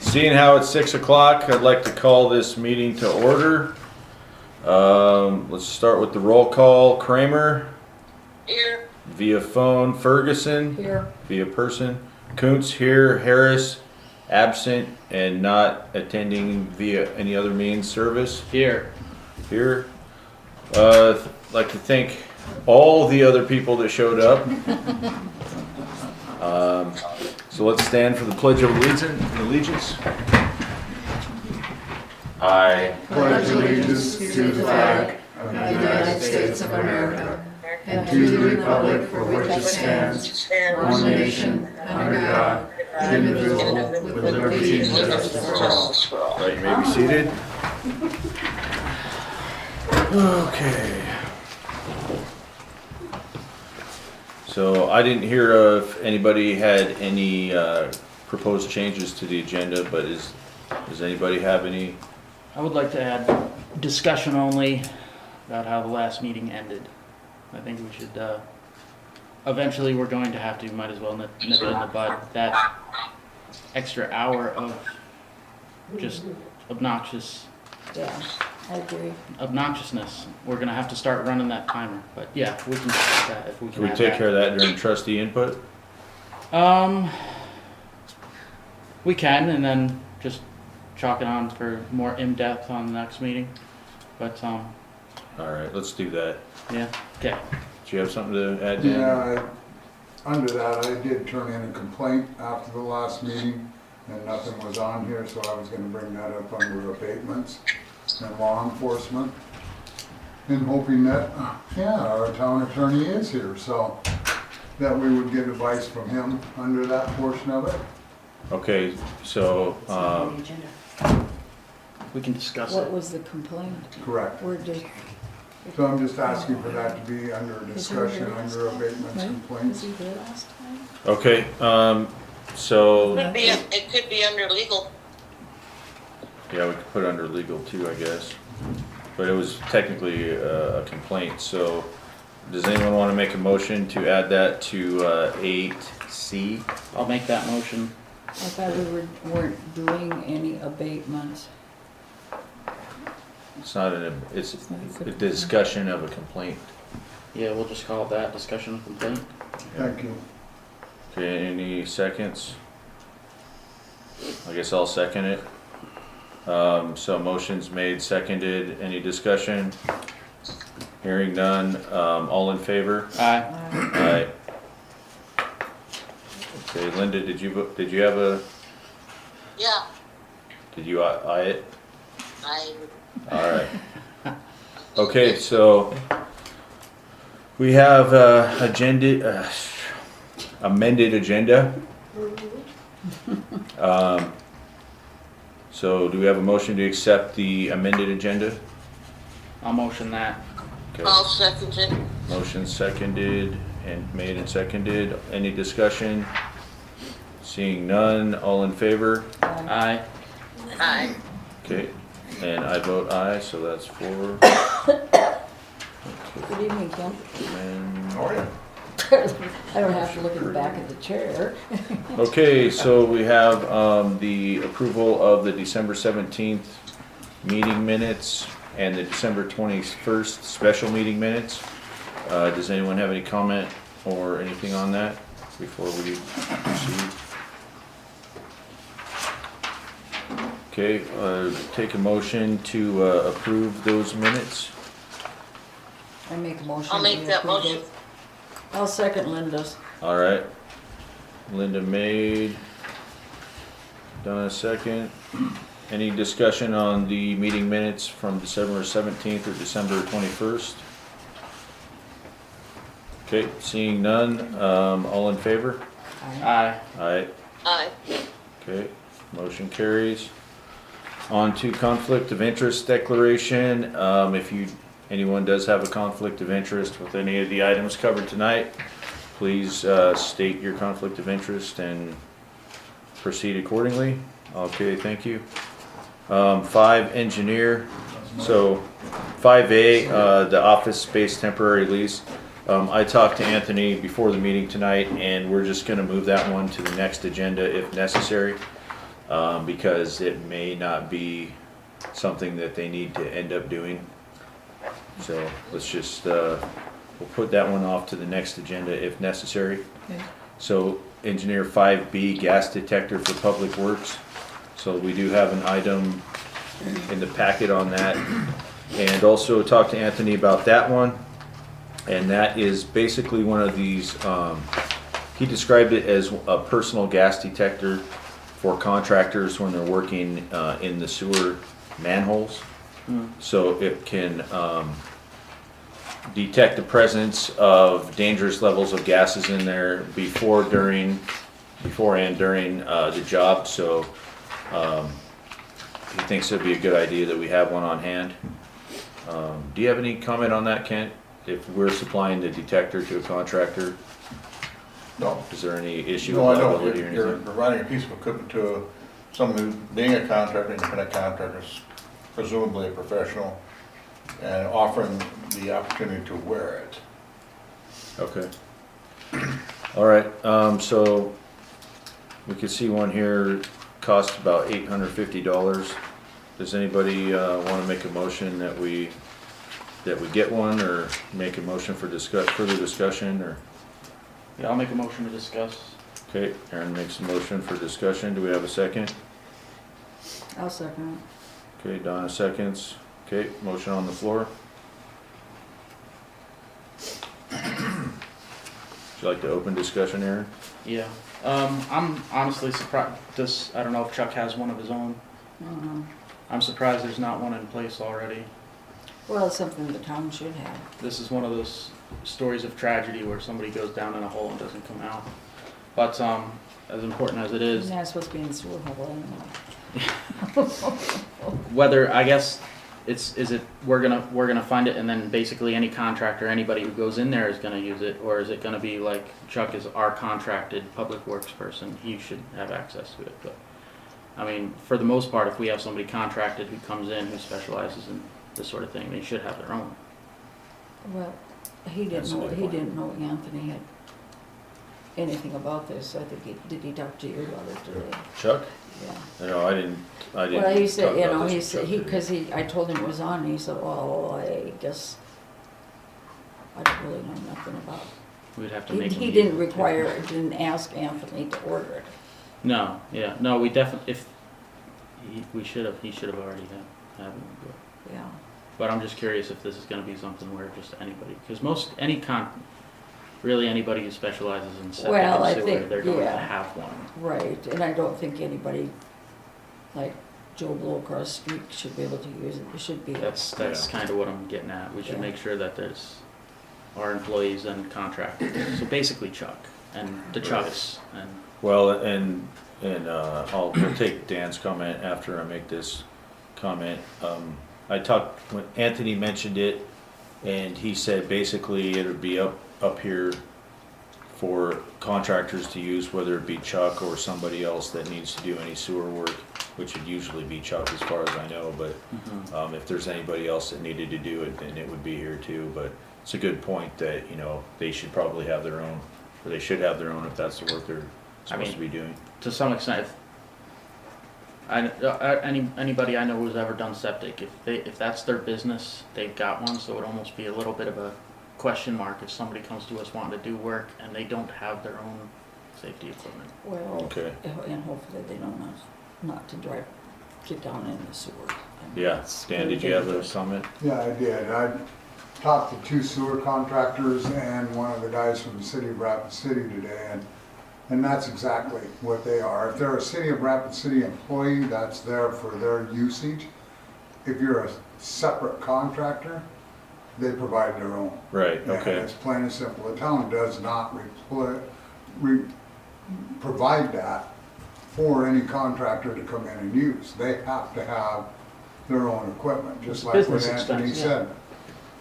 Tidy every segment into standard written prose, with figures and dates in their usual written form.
Seeing how it's 6 o'clock, I'd like to call this meeting to order. Let's start with the roll call. Kramer. Here. Via phone. Ferguson. Here. Via person. Kuntz here. Harris absent and not attending via any other means service. Here. Here. Like to thank all the other people that showed up. So let's stand for the Pledge of Allegiance. I pledge allegiance to the flag of the United States of America and to the republic for which it stands, one nation, under God, indivisible, with liberty and justice for all. Right, you may be seated. Okay. So I didn't hear if anybody had any proposed changes to the agenda, but does anybody have any? I would like to add discussion only about how the last meeting ended. I think we should, eventually we're going to have to, might as well nip it in the bud, that extra hour of just obnoxious. Yeah, I agree. Obnoxiousness. We're gonna have to start running that timer, but yeah, we can fix that if we can. Can we add take that. care of that during trustee input? We can, and then just chalk it on for more in-depth on the next meeting, but, All right, let's do that. yeah, okay. Do you have something to add, Dan? Yeah, under that, I did turn in a complaint after the last meeting and nothing was on here, so I was gonna bring that up under abatements and law enforcement. And hoping that, our town attorney is here, so that we would get advice from him under that portion of it. Okay, so, We can discuss What it. was the complaint? Correct. Where did? So I'm just asking for that to be under discussion, under abatements Was complaints. he there last time? okay, so, It could be under legal. yeah, we could put it under legal too, I guess. But it was technically a complaint, so does anyone want to make a motion to add that to 8C? I'll make that motion. I thought we weren't doing any abatements. It's not it's a discussion of a complaint. Yeah, we'll just call it that, discussion of complaint. Thank you. Okay, any seconds? I guess I'll second it. So motion's made, seconded, any discussion? Hearing none, all in favor? Aye. Aye. Okay, Linda, did you have a, Yeah, did you eye it? I, Alright. Okay, so we have amended agenda. So do we have a motion to accept the amended agenda? I'll motion that. Okay. I'll second it. Motion seconded and made and seconded. Any discussion? Seeing none, all in favor? Aye. Aye. Okay, and I vote aye, so that's 4. Good evening, Kim. And- I don't have to look at the back of the chair. Okay, so we have the approval of the December 17th meeting minutes and the December 21st special meeting minutes. Does anyone have any comment or anything on that before we proceed? Okay, take a motion to approve those minutes. I make a motion. I'll make we that approve motion. it. I'll second Linda's. All right. Linda made. Donna second. Any discussion on the meeting minutes from December 17th or December 21st? Okay, seeing none, all in favor? Aye. Aye. Aye. Okay, motion carries. On to conflict of interest declaration. If anyone does have a conflict of interest with any of the items covered tonight, please state your conflict of interest and proceed accordingly. Okay, thank you. 5, engineer. So 5A, the office space temporary lease. I talked to Anthony before the meeting tonight, and we're just gonna move that one to the next agenda if necessary, because it may not be something that they need to end up doing. So let's just, we'll put that one off to the next agenda if necessary. Okay. So engineer 5B, gas detector for public works. So we do have an item in the packet on that. And also talked to Anthony about that one. And that is basically one of these, he described it as a personal gas detector for contractors when they're working in the sewer manholes. So it can detect the presence of dangerous levels of gases in there before and during the job. So he thinks it'd be a good idea that we have one on hand. Do you have any comment on that, Kent? If we're supplying the detector to a contractor, No. is there any issue No, with I know, liability or you're anything? providing a piece of equipment to someone who, being a contractor, independent contractor, is presumably a professional, and offering the opportunity to wear it. Okay. All right, so we could see one here, costs about $850. Does anybody wanna make a motion that we get one, or make a motion for further discussion, or? Yeah, I'll make a motion to discuss. Okay, Aaron makes a motion for discussion. Do we have a second? I'll second Okay, Donna seconds. Okay, motion on the floor. Would you like to open discussion, Aaron? Yeah. I'm honestly surprised, I don't know if Chuck has one of his own. it. I'm surprised there's not one in place already. Well, it's something the town should have. This is one of those stories of tragedy where somebody goes down in a hole and doesn't come out. But, as important as it is, You're not supposed to be in the sewer hole anymore. whether, I guess, we're gonna find it and then basically any contractor, anybody who goes in there is gonna use it, or is it gonna be like Chuck is our contracted public works person, he should have access to it, but, I mean, for the most part, if we have somebody contracted who comes in, who specializes in this sort of thing, they should have their own. Well, he That's a good point. didn't know Anthony had anything about this. I think did he talk to you about it today? Chuck? Yeah. No, I didn't Well, he said, talk you about know, this he with said, Chuck today. I told him it was on, and he said, well, I guess I don't really know nothing about it. We'd have to He make. he didn't ask Anthony to order it. No, yeah, no, we definitely, he should have already had one, Yeah. but I'm just curious if this is gonna be something where just anybody, because really anybody who specializes in septic Well, I and sewer, think, they're going to yeah. have one. Right, and I don't think anybody, like Joe Blow across the street should be able to use it. It should be. That's kind of what I'm getting at. We should Yeah. make sure that there's our employees and contractors, so basically Chuck and the Chucks and. Well, and we'll take Dan's comment after I make this comment. When Anthony mentioned it, and he said basically it would be up here for contractors to use, whether it be Chuck or somebody else that needs to do any sewer work, which would usually be Chuck as far as I know, but if there's anybody else that needed to do it, then it would be here too. But it's a good point that, you know, they should probably have their own, or they should have their own if that's the work they're supposed to be doing. To some extent, anybody I know who's ever done septic, if that's their business, they've got one, so it'd almost be a little bit of a question mark if somebody comes to us wanting to do work and they don't have their own safety equipment. Well, Okay. and hopefully they know not to get down in the sewer. I mean, Yeah, it's Dan, very did you have a dangerous. comment? Yeah, I did. I talked to 2 sewer contractors and one of the guys from the city of Rapid City today, and that's exactly what they are. If they're a city of Rapid City employee, that's there for their usage. If you're a separate contractor, they provide their own. Right, And okay. it's plain and simple. The town does not provide that for any contractor to come in and use. They have to have their own equipment, just It's like what business Anthony expense, yeah. said.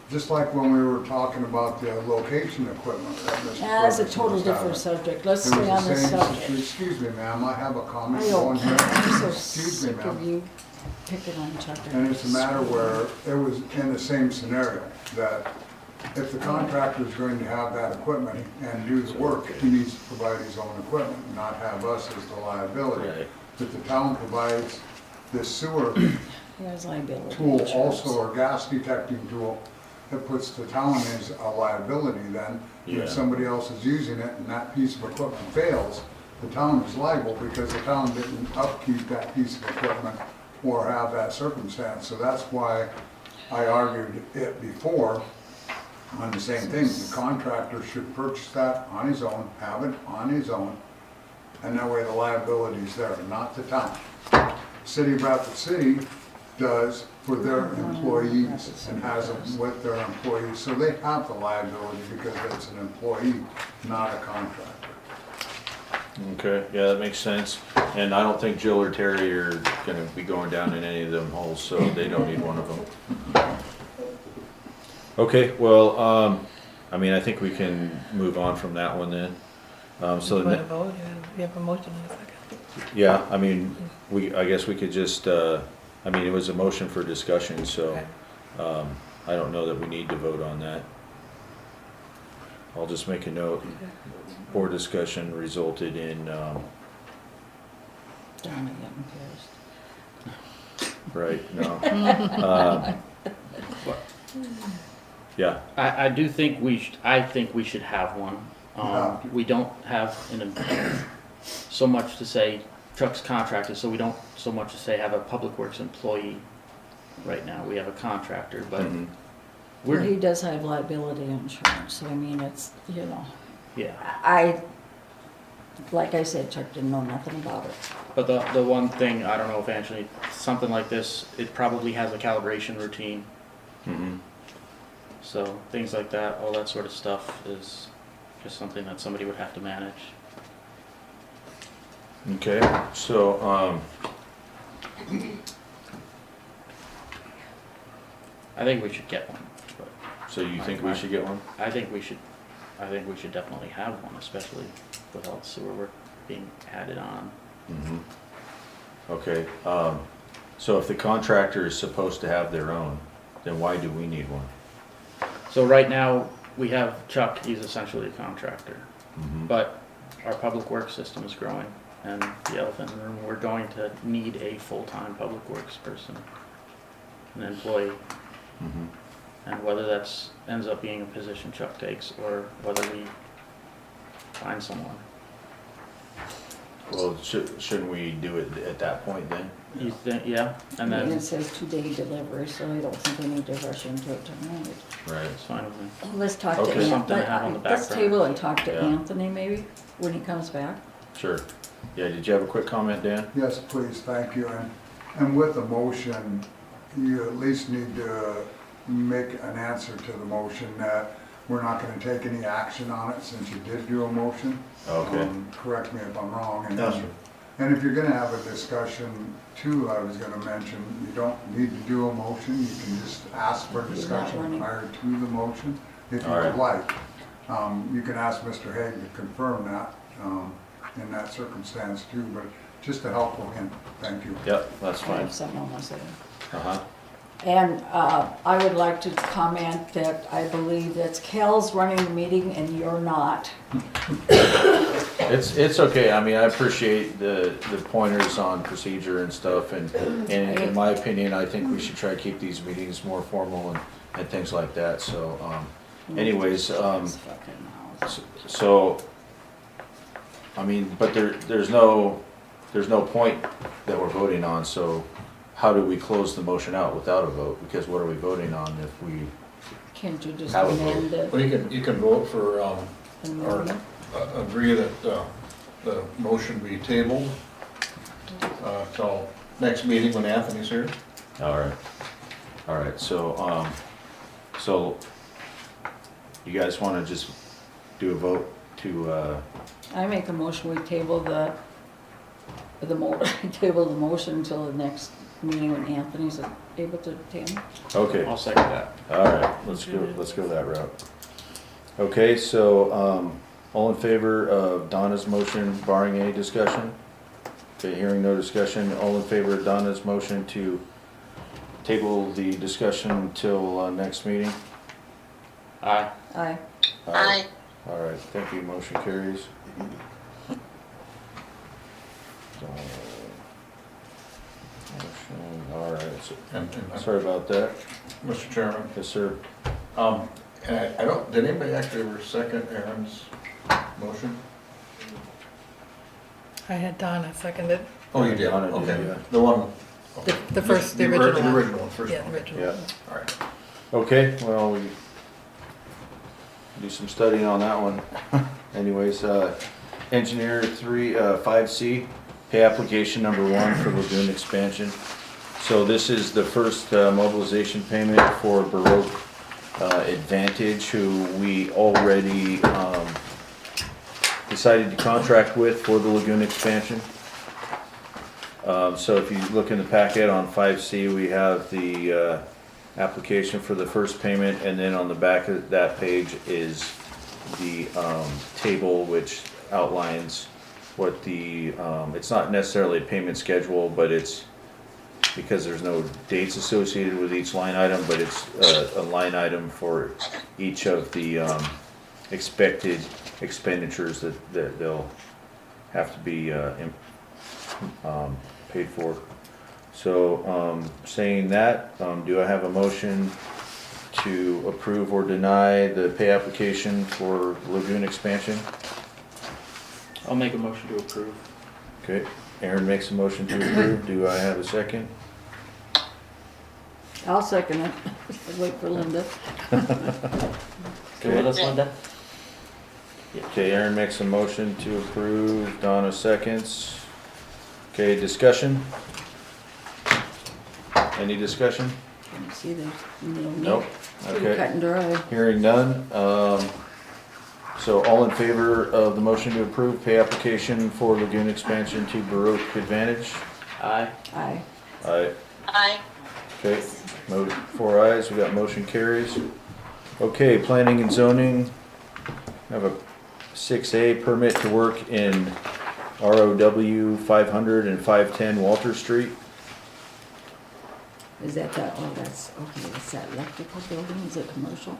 Just like when we were talking about the location equipment that Mr. Yeah, that's a Ferguson total was different having. subject. Let's It was stay the on this same- subject. Excuse me, ma'am, I have a comment I going don't here. care. I'm so Excuse me, sick of ma'am. you picking on Chuck. And it's a matter where it was in the same scenario, that if the contractor is going to have that equipment and do the work, he needs to provide his own equipment, and not have us as the liability. Right. If the town provides this sewer There's liability tool insurance. also, or gas detecting tool, it puts the town as a liability then. Yeah. If somebody else is using it and that piece of equipment fails, the town is liable because the town didn't upkeep that piece of equipment or have that circumstance. So that's why I argued it before on the same thing. The contractor should purchase that on his own, have it on his own, and that way the liability is there, not the town. City of Rapid City does for their employees and has them with their employees, so they have the liability because it's an employee, not a contractor. Okay, yeah, that makes sense. And I don't think Jill or Terry are gonna be going down in any of them holes, so they don't need one of them. Okay, well, I mean, I think we can move on from that one then. So, You the want ne- to vote? You have a motion in a second. yeah, I mean, I guess we could just, I mean, it was a motion for discussion, so, Okay. I don't know that we need to vote on that. I'll just make a note. Board discussion resulted in, Donna getting pissed. right, no. Yeah, I do think I think we should have one. We don't have so much to say Chuck's contractor, so we don't so much to say have a public works employee right now. We have a contractor, but mhm. Well, he we're, does have liability insurance, so I mean, it's, you know, yeah. like I said, Chuck didn't know nothing about it. But the one thing, I don't know if Anthony, something like this, it probably has a calibration routine. Mhm. So things like that, all that sort of stuff is just something that somebody would have to manage. Okay, so, I think we should get one, but so you think we should get one? I think we should definitely have one, especially with all the sewer work being added on. Mhm. Okay, so if the contractor is supposed to have their own, then why do we need one? So right now, we have Chuck, he's essentially a contractor, Mhm. but our public works system is growing, and the elephant in the room, we're going to need a full-time public works person, an employee, Mhm. and whether that's, ends up being a position Chuck takes, or whether we find someone. Well, shouldn't we do it at that point then? You think, yeah, and And then it says 2-day delivery, so I don't think we need to rush into it tonight. Right. it's fine with me. Let's talk to Okay. Anthony. Something to have on the Let's back burner. table and talk to Yeah. Anthony maybe, when he comes back. Sure. Yeah, did you have a quick comment, Dan? Yes, please, thank you. And with the motion, you at least need to make an answer to the motion that we're not gonna take any action on it since you did do a motion. Okay. Correct me if I'm wrong. And Yes, sir. And if you're gonna have a discussion too, I was gonna mention, you don't need to do a motion, you can just ask for He's not discussion running. prior to the motion, if you All would right. like. You can ask Mr. Hague to confirm that, in that circumstance too, but just a helpful hint, thank you. Yep, that's I fine. have something on my side. Uh-huh. And I would like to comment that I believe that Cal's running the meeting and you're not. It's okay. I mean, I appreciate the pointers on procedure and stuff, and in my opinion, I think we should try to keep these meetings more formal and things like that, so, anyways, It's fucking house. so, I mean, but there's no point that we're voting on, so how do we close the motion out without a vote? Because what are we voting on if we, Can't you just Have a vote. amend it? Well, you can vote for, or amend it? agree that the motion be tabled till next meeting when Anthony's here. all right, so you guys wanna just do a vote to, I make a motion, we table table the motion until the next meeting when Anthony's able to attend. okay. I'll second that. All right, let's go that route. Okay, so, all in favor of Donna's motion barring any discussion? Okay, hearing no discussion, all in favor of Donna's motion to table the discussion till, next meeting? Aye. Aye. Aye. All right, thank you, motion carries. Motion, all right, so, And sorry about that. Mr. Chairman, Yes, sir. and I don't, did anybody actually ever second Aaron's motion? I had Donna seconded, Oh, you did, Donna did, okay. yeah. The one. the first, the The original one. original one, first Yeah, one. the original. Yeah. All right. Okay, well, we do some studying on that one. Anyways, engineer 5C, pay application number 1 for lagoon expansion. So this is the first mobilization payment for Baroque Advantage, who we already decided to contract with for the lagoon expansion. So if you look in the packet on 5C, we have the application for the first payment, and then on the back of that page is the table which outlines what the, it's not necessarily a payment schedule, but it's, because there's no dates associated with each line item, but it's a line item for each of the expected expenditures that they'll have to be paid for. So, saying that, do I have a motion to approve or deny the pay application for lagoon expansion? I'll make a motion to approve. Okay, Aaron makes a motion to approve. Do I have a second? I'll second it. Wait for Linda. Go with us, Linda? Okay, Aaron makes a motion to approve. Donna seconds. Okay, discussion? Any discussion? See, there's no. Nope. Pretty Okay. cut and dry. Hearing none. So all in favor of the motion to approve pay application for lagoon expansion to Baroque Advantage? Aye. Aye. Aye. Aye. Okay, 4 ayes, we got motion carries. Okay, planning and zoning. Have a 6A permit to work in ROW 500 and 510 Walter Street. Is that that, oh, that's, okay, it's that electrical building, is it commercial?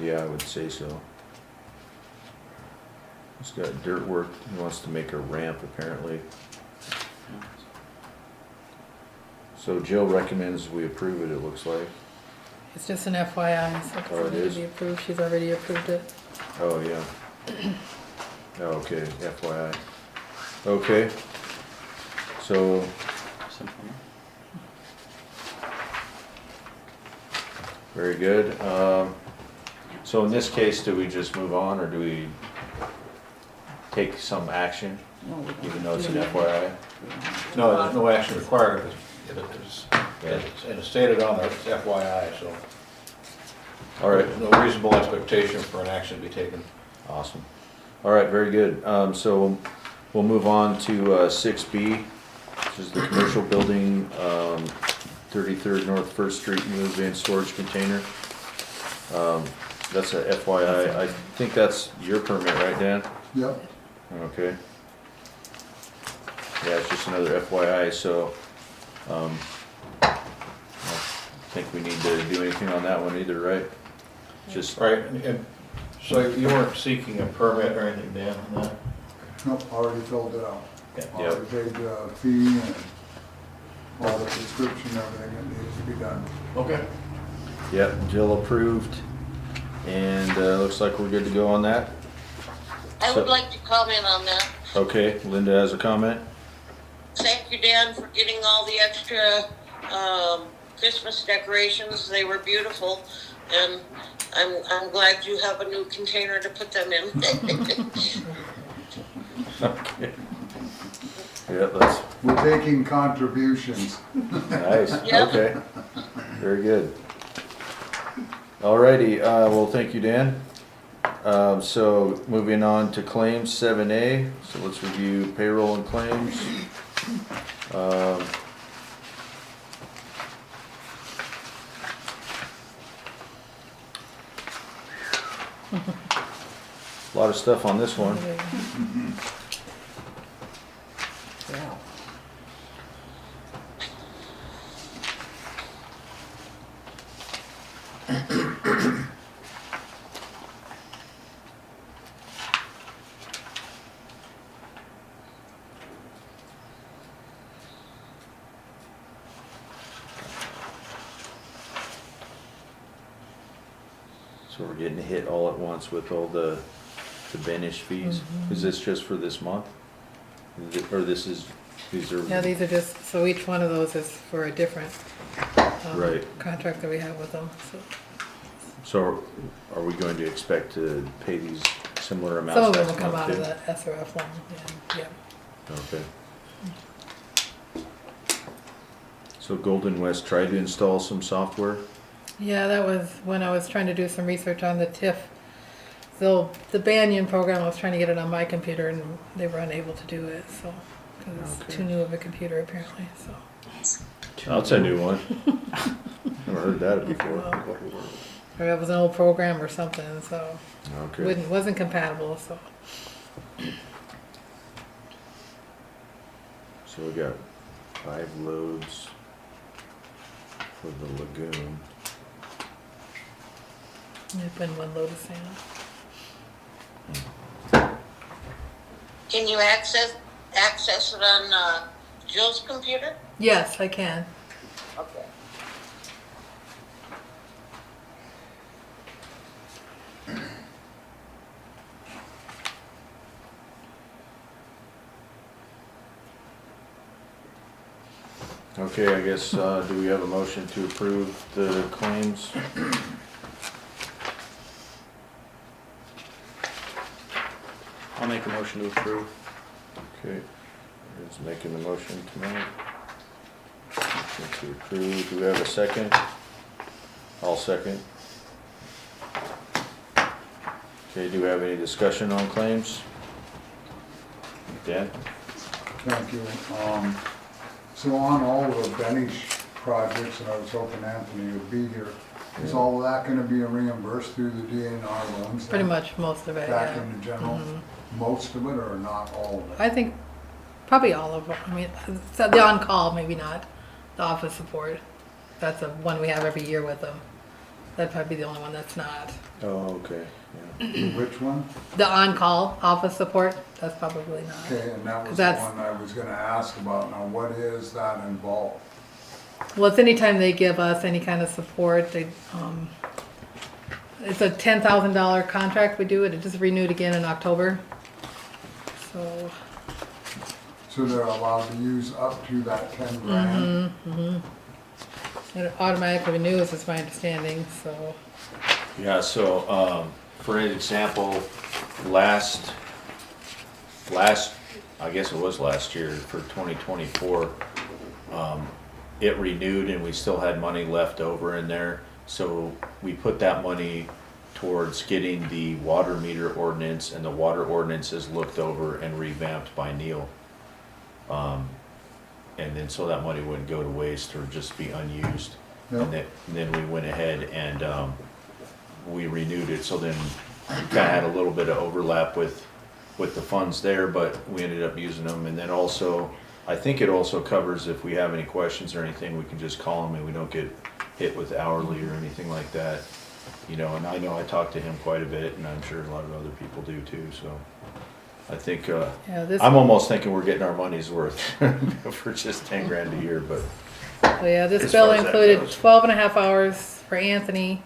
Yeah, I would say so. He's got dirt work, he wants to make a ramp apparently. So Jill recommends we approve it, it looks like. It's just an FYI, so Oh, it it's need is? to be approved, she's already approved it. Oh, yeah. Oh, okay, FYI. Okay. So, Simple. very good. So in this case, do we just move on or do we take some action, No, we don't. even though it's an FYI? No, there's no action required, it's stated on there, it's FYI, so. All right, There's no reasonable expectation for an action to be taken. awesome. All right, very good. So we'll move on to 6B, which is the commercial building, 33rd North First Street move-in storage container. That's a FYI. I think that's your permit, right, Dan? Yep. Okay. Yeah, it's just another FYI, so, I don't think we need to do anything on that one either, right? Just, Right, and so you weren't seeking a permit or anything, Dan, on that? Nope, already filled it out. Okay. Already paid the fee and all the prescription, everything that needs to be done. Okay. yep, Jill approved, and, looks like we're good to go on that. I So- would like to comment on that. Okay, Linda has a comment? Thank you, Dan, for getting all the extra Christmas decorations. They were beautiful, and I'm glad you have a new container to put them in. Okay. Yeah, that's We're taking contributions. nice, Yep. okay, very good. Alrighty, well, thank you, Dan. So moving on to claims 7A, so let's review payroll and claims. A lot of stuff on this one. Yeah. So we're getting hit all at once with all the Banish fees. Is this just for this month? Or these are? Yeah, these are just, so each one of those is for a different Right. contract that we have with them, so. So are we going to expect to pay these similar amounts Some of them will next come month out of too? the SRF one, yeah. Okay. So Golden West tried to install some software? Yeah, that was when I was trying to do some research on the TIF. So the Banyan program, I was trying to get it on my computer and they were unable to do it, so. Cause it's Okay. too new of a computer apparently, so. That's a new one. Never heard that before. Well, or it was an old program or something, so. Okay. Wasn't compatible, so. So we got 5 loads for the lagoon. It's been one load of sand. Can you access it on Jill's computer? Yes, I can. Okay. Okay, I guess, do we have a motion to approve the claims? I'll make a motion to approve. Okay, who's making the motion tonight? Motion to approve, do we have a second? I'll second. Okay, do we have any discussion on claims? Dan? Thank you. So on all the Benish projects, and I was hoping Anthony would be here, is all of that gonna be reimbursed through the DNR loans? then? Pretty much most of it, Back yeah. in the general, most of it or not all of it? I think probably all of them. I mean, so the on-call, maybe not. The office support. That's the one we have every year with them. That'd probably be the only one that's not. Oh, okay, Which one? The on-call office support, that's probably not. Okay, and that was the That's- one I was gonna ask about. Now, what is that involved? Well, it's anytime they give us any kind of support, it's a $10,000 contract we do it. It just renewed again in October. So, So they're allowed to use up to that 10 grand? it automatically renews, is my understanding, so. yeah, so, for an example, last, I guess it was last year, for 2024, it renewed and we still had money left over in there, so we put that money towards getting the water meter ordinance, and the water ordinance is looked over and revamped by Neil. And then so that money wouldn't go to waste or just be unused. Yep. And then we went ahead and, we renewed it, so then we kinda had a little bit of overlap with the funds there, but we ended up using them. And then also, I think it also covers if we have any questions or anything, we can just call them and we don't get hit with hourly or anything like that. You know, and I know I talked to him quite a bit, and I'm sure a lot of other people do too, so. I think, Yeah, this, I'm almost thinking we're getting our money's worth for just 10 grand a year, but so yeah, this as bill far as that included goes. 12 and a half hours for Anthony,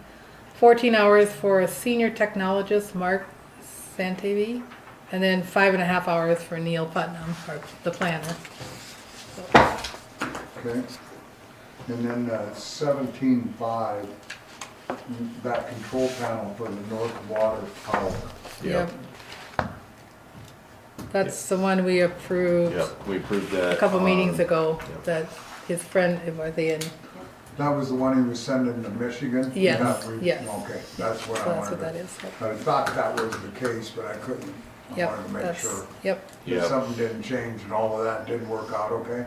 14 hours for a senior technologist, Mark Santavi, and then 5.5 hours for Neil Putnam, or the planner. Okay. And then 17.5, that control panel for the North Water Power. yeah, That's the one we approved yeah, we approved that. a couple meetings ago, Yep. that his friend, were they in, so That was the one he was sending to Michigan? Yes, Yeah, yes. Okay, that's what I that's what wanted that to. is. I thought that was the case, but I couldn't. I Yep, wanted to make that's, sure. yep. Yeah. If something didn't change and all of that did work out okay?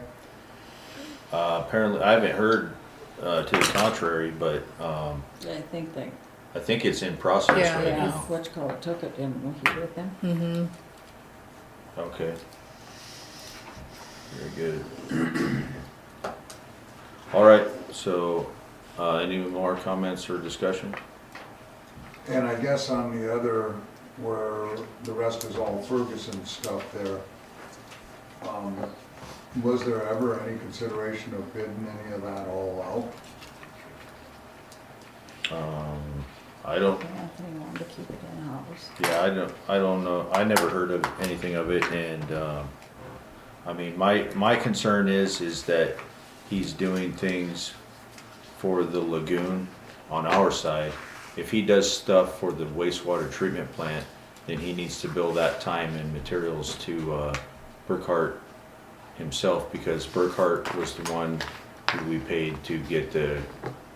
Apparently, I haven't heard, to the contrary, but, I think they, I think it's in process Yeah, right yeah, now. whatchamacallit took it, didn't we, with them? Mm-hmm. Okay. Very good. All right, so, any more comments or discussion? And I guess on the other, where the rest is all Ferguson stuff there, was there ever any consideration of bidding any of that all out? I don't, Anthony wanted to keep it in-house. yeah, I don't know, I never heard of anything of it, and, I mean, my concern is that he's doing things for the lagoon on our side. If he does stuff for the wastewater treatment plant, then he needs to bill that time and materials to, Burkhart himself, because Burkhart was the one who we paid to get the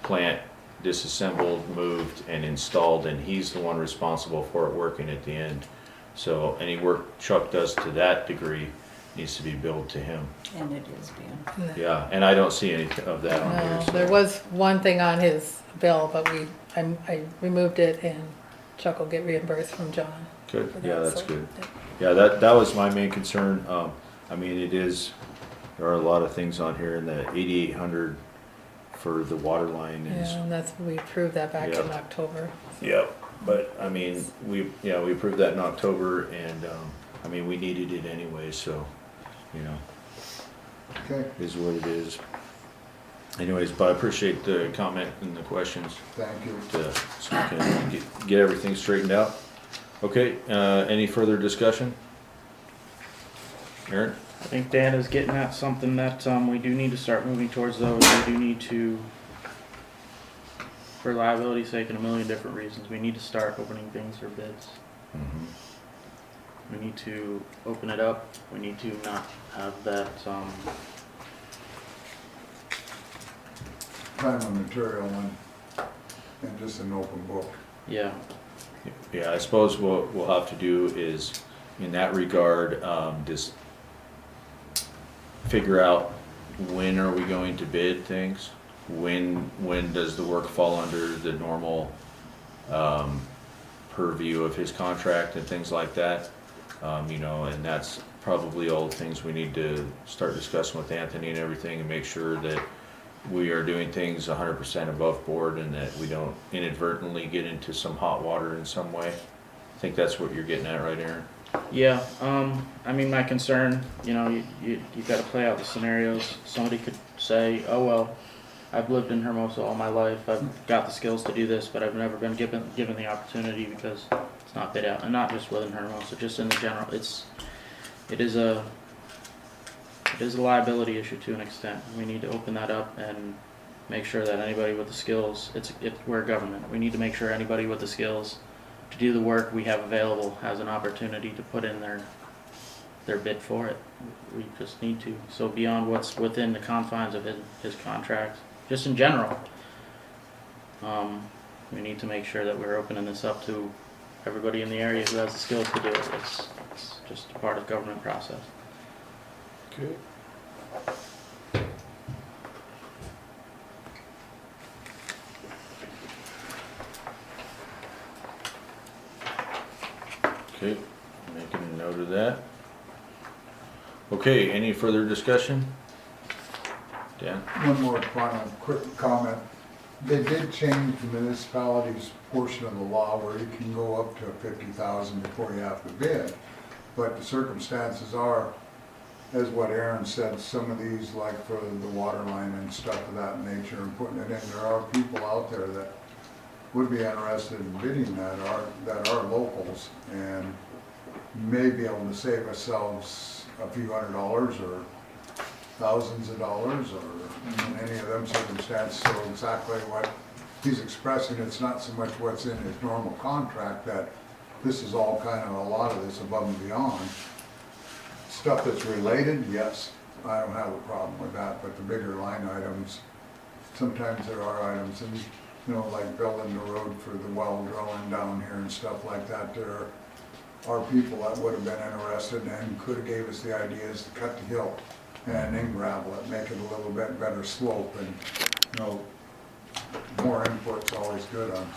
plant disassembled, moved, and installed, and he's the one responsible for it working at the end. So any work Chuck does to that degree needs to be billed to him. And it is being, Yeah, and I don't see any of that on here. No, so- there was one thing on his bill, but I removed it and Chuck will get reimbursed from John. Good, for that, yeah, that's so- good. Yeah, that was my main concern. I mean, it is, there are a lot of things on here, and the 8,800 for the water line is. Yeah, and that's, we approved that back in Yeah. October. Yep, but I mean, we approved that in October, and, I mean, we needed it anyway, so, you know, Okay, is what it is. Anyways, but I appreciate the comment and the questions, thank you. so we can get everything straightened out. Okay, any further discussion? Aaron? I think Dan is getting at something that, we do need to start moving towards those. We do need to, for liability's sake and a million different reasons, we need to start opening things for bids. We need to open it up. We need to not have that, Time and material and just an open book. yeah, Yeah, I suppose what we'll have to do is, in that regard, just figure out when are we going to bid things? When does the work fall under the normal, purview of his contract and things like that? You know, and that's probably all the things we need to start discussing with Anthony and everything, and make sure that we are doing things 100% above board, and that we don't inadvertently get into some hot water in some way. I think that's what you're getting at, right, Aaron? yeah. I mean, my concern, you know, you gotta play out the scenarios. Somebody could say, oh, well, I've lived in Hermosa all my life. I've got the skills to do this, but I've never been given the opportunity because it's not bid out, and not just within Hermosa, just in the general. It is a liability issue to an extent. We need to open that up and make sure that anybody with the skills, we're government. We need to make sure anybody with the skills to do the work we have available has an opportunity to put in their bid for it. We just need to. So beyond what's within the confines of his contract, just in general, we need to make sure that we're opening this up to everybody in the area who has the skills to do it. It's just a part of the government process. Okay. Okay, making a note of that. Okay, any further discussion? Dan? One more final quick comment. They did change the municipality's portion of the law where you can go up to 50,000 before you have to bid. But the circumstances are, as what Aaron said, some of these, like for the water line and stuff of that nature, and putting it in, there are people out there that would be interested in bidding that are locals, and may be able to save ourselves a few $100s or thousands of dollars, or in any of them circumstances. So exactly what he's expressing, it's not so much what's in his normal contract, that this is all kind of, a lot of this above and beyond. Stuff that's related, yes, I don't have a problem with that, but the bigger line items, sometimes there are items, and you know, like building the road for the well drilling down here and stuff like that, there are people that would have been interested and could have gave us the ideas to cut the hill and then gravel it, make it a little bit better slope, and, you know, more input's always good on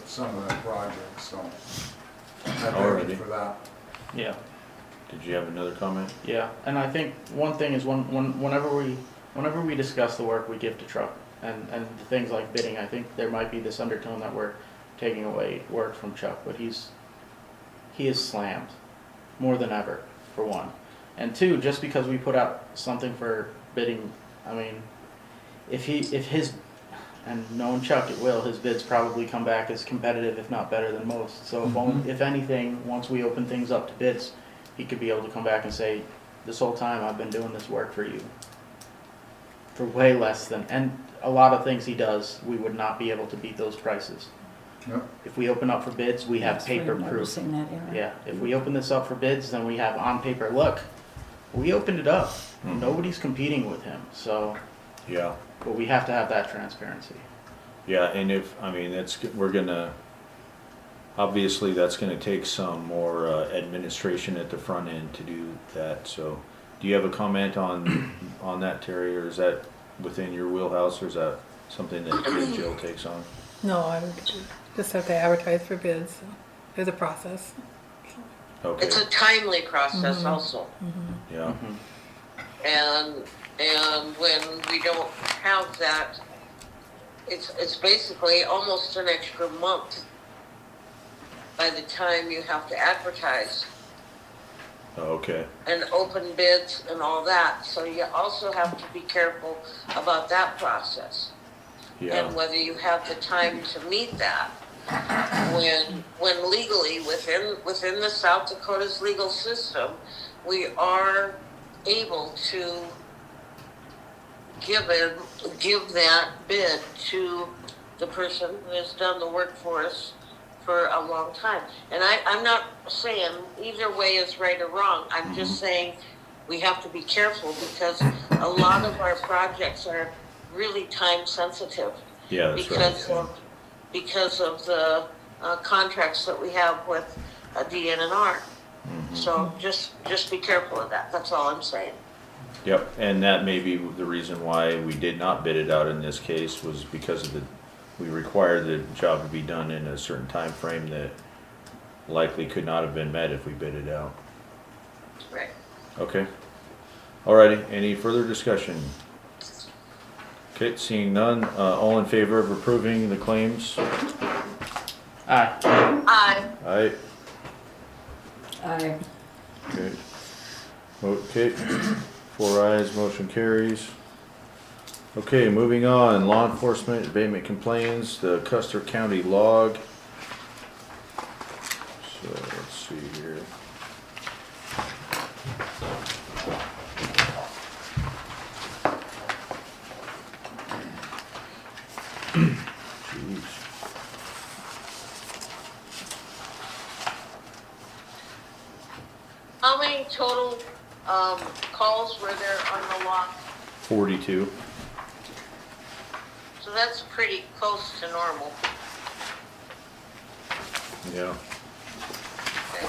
some of that project, so. I thank Alrighty. you for that. Yeah. Did you have another comment? Yeah, and I think one thing is whenever we discuss the work we give to Truck and the things like bidding, I think there might be this undertone that we're taking away work from Chuck, but he is slammed more than ever, for one. And two, just because we put out something for bidding, I mean, if his And knowing Chuck, it will. His bids probably come back as competitive, if not better than most. So if anything, once we open things up to bids, he could be able to come back and say, this whole time I've been doing this work for you. For way less than, and a lot of things he does, we would not be able to beat those prices. Yep. If we open up for bids, we have That's paper right, proof. noticing that, yeah. Yeah, if we open this up for bids, then we have on paper, look, we opened it up. Nobody's competing with him, so, Yeah, but we have to have that transparency. yeah, and we're gonna, obviously, that's gonna take some more administration at the front end to do that, so. Do you have a comment on that, Terry, or is that within your wheelhouse, or is that something that Jill takes on? No, I would just have to advertise for bids. There's a process. Okay, It's a timely process also. yeah, And when we don't have that, it's basically almost an extra month by the time you have to advertise okay, and open bids and all that. So you also have to be careful about that process. yeah, And whether you have the time to meet that when legally within the South Dakota's legal system, we are able to give that bid to the person who has done the work for us for a long time. And I'm not saying either way is right or wrong. I'm just saying we have to be careful because a lot of our projects are really time sensitive yeah, that's right. because of the contracts that we have with DNR. So just be careful of that. That's all I'm saying. Yep, and that may be the reason why we did not bid it out in this case, was because of we required the job to be done in a certain time frame that likely could not have been met if we bid it out. Right. Okay. Alrighty, any further discussion? Okay, seeing none, all in favor of approving the claims? Aye. Aye. Aye. I, Okay. Okay, 4 ayes, motion carries. Okay, moving on, law enforcement abatement complaints, the Custer County log. So, let's see here. Jeez. How many total calls were there on the lot? 42. So that's pretty close to normal. Yeah. Okay.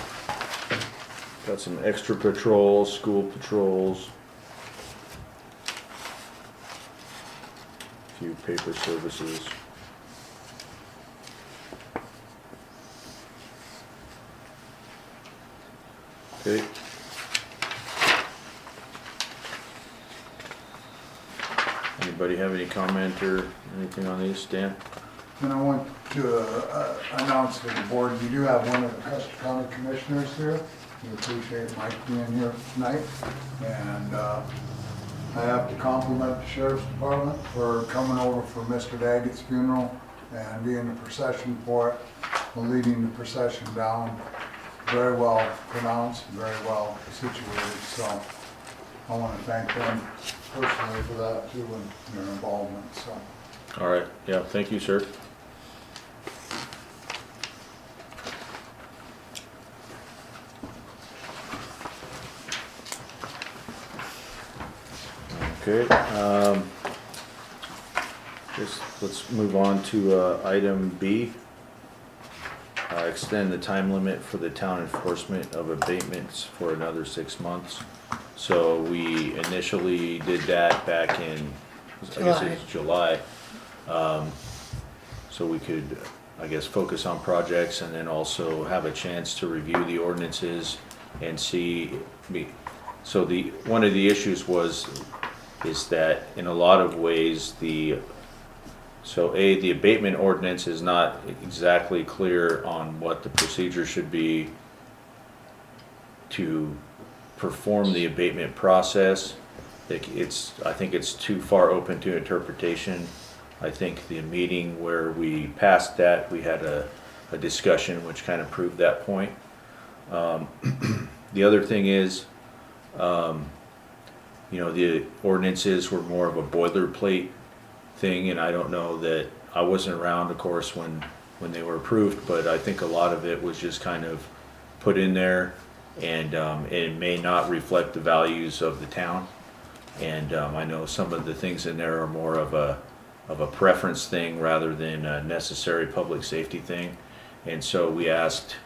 Got some extra patrols, school patrols. Few paper services. Okay. Anybody have any comment or anything on these, Dan? And I want to announce to the board, you do have one of the Custer County Commissioners here. We appreciate Mike being here tonight. And I have to compliment the Sheriff's Department for coming over for Mr. Daggett's funeral and being the procession for it, and leading the procession down. Very well pronounced, very well situated. So I want to thank them personally for that too and their involvement. So. All right, yeah, thank you, sir. Okay, let's move on to item B. Extend the time limit for the town enforcement of abatements for another 6 months. So we initially did that back in, I guess it was July. So we could, I guess, focus on projects and then also have a chance to review the ordinances and see. So one of the issues is that in a lot of ways the abatement ordinance is not exactly clear on what the procedure should be to perform the abatement process. I think it's too far open to interpretation. I think the meeting where we passed that, we had a discussion which kind of proved that point. The other thing is, the ordinances were more of a boilerplate thing, and I don't know that, I wasn't around, of course, when they were approved, but I think a lot of it was just kind of put in there, and it may not reflect the values of the town. And I know some of the things in there are more of a preference thing rather than a necessary public safety thing. And so we asked,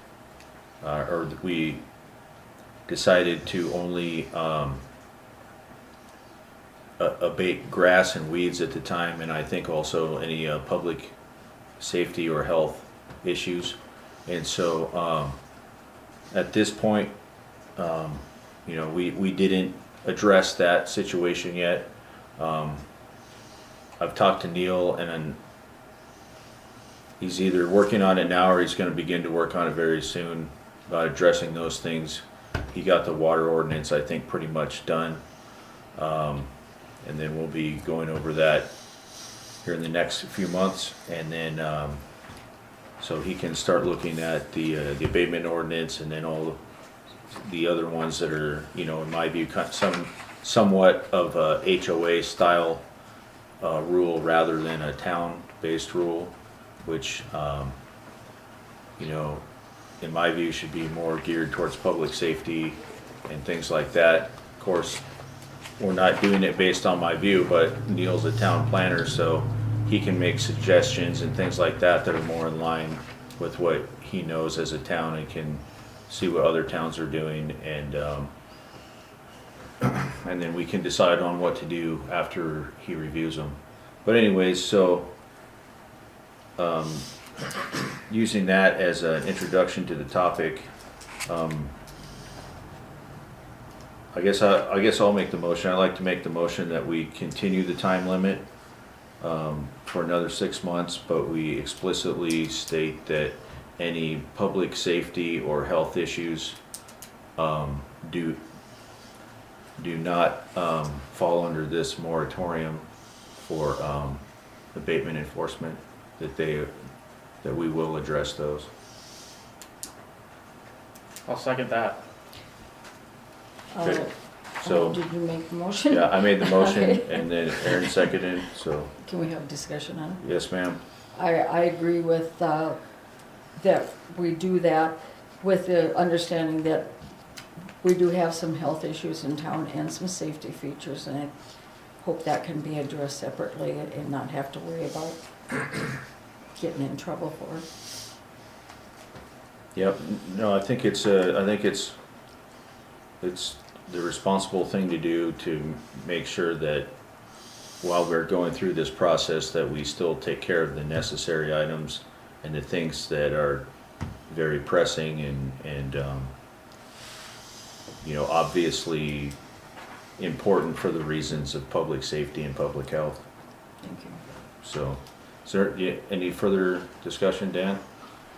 or we decided to only abate grass and weeds at the time, and I think also any public safety or health issues. And so at this point, we didn't address that situation yet. I've talked to Neil, and then he's either working on it now or he's going to begin to work on it very soon about addressing those things. He got the water ordinance, I think, pretty much done. And then we'll be going over that here in the next few months. And then, so he can start looking at the abatement ordinance, and then all the other ones that are, in my view, somewhat of a HOA style rule rather than a town-based rule, which, in my view, should be more geared towards public safety and things like that. Of course, we're not doing it based on my view, but Neil's a town planner, so he can make suggestions and things like that that are more in line with what he knows as a town, and can see what other towns are doing, and then we can decide on what to do after he reviews them. But anyways, so using that as an introduction to the topic, I guess I'll make the motion. I'd like to make the motion that we continue the time limit for another 6 months, but we explicitly state that any public safety or health issues do not fall under this moratorium for abatement enforcement, that we will address those. I'll second that. Okay. So, Did you make the motion? yeah, I made the motion, Okay. and then Aaron seconded, so, Can we have discussion on it? yes, ma'am. I agree with, that we do that with the understanding that we do have some health issues in town and some safety features, and I hope that can be addressed separately and not have to worry about getting in trouble for it. Yep, no, I think it's the responsible thing to do to make sure that while we're going through this process, that we still take care of the necessary items and the things that are very pressing and obviously important for the reasons of public safety and public health. Thank you. So, is there any further discussion, Dan?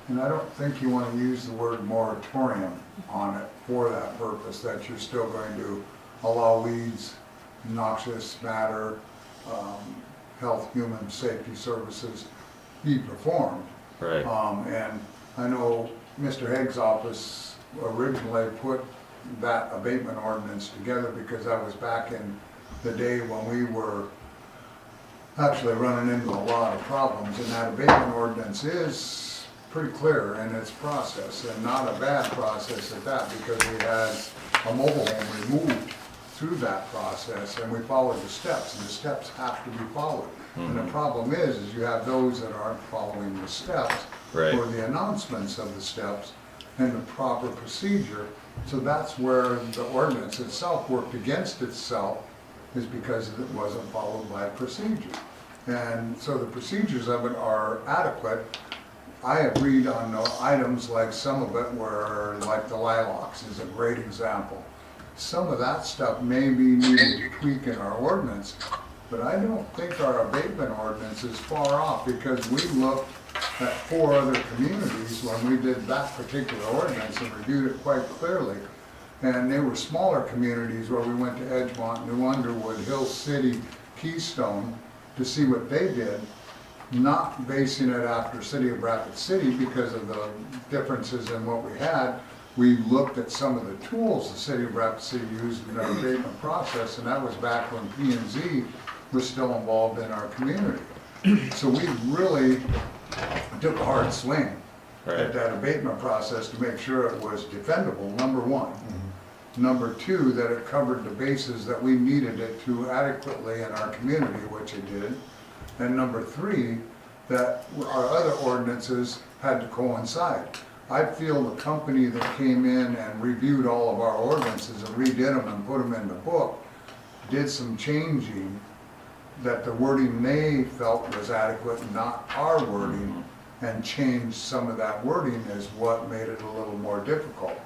And I don't think you want to use the word moratorium on it for that purpose, that you're still going to allow weeds, noxious matter, health, human safety services be performed. Right. And I know Mr. Haig's office originally put that abatement ordinance together because I was back in the day when we were actually running into a lot of problems, and that abatement ordinance is pretty clear in its process, and not a bad process at that, because we had a mobile home removed through that process, and we followed the steps, and the steps have to be followed. And the problem is you have those that aren't following the steps, Right. or the announcements of the steps and the proper procedure. So that's where the ordinance itself worked against itself, is because it wasn't followed by procedure. And so the procedures of it are adequate. I agreed on the items, like some of it were, like the lilacs is a great example. Some of that stuff may be needed to tweak in our ordinance, but I don't think our abatement ordinance is far off, because we looked at 4 other communities when we did that particular ordinance and reviewed it quite clearly. And they were smaller communities where we went to Edgemont, New Underwood, Hill City, Keystone to see what they did. not basing it after City of Rapid City because of the differences in what we had. We looked at some of the tools the City of Rapid City used in their abatement process, and that was back when P&Z was still involved in our community. So we really took a hard swing at that abatement process to make sure it was defendable, number one. Number two, that it covered the bases that we needed it to adequately in our community, which it did. And number three, that our other ordinances had to coincide. I feel the company that came in and reviewed all of our ordinances and redid them and put them in the book did some changing that the wording they felt was adequate, not our wording, and changed some of that wording is what made it a little more difficult.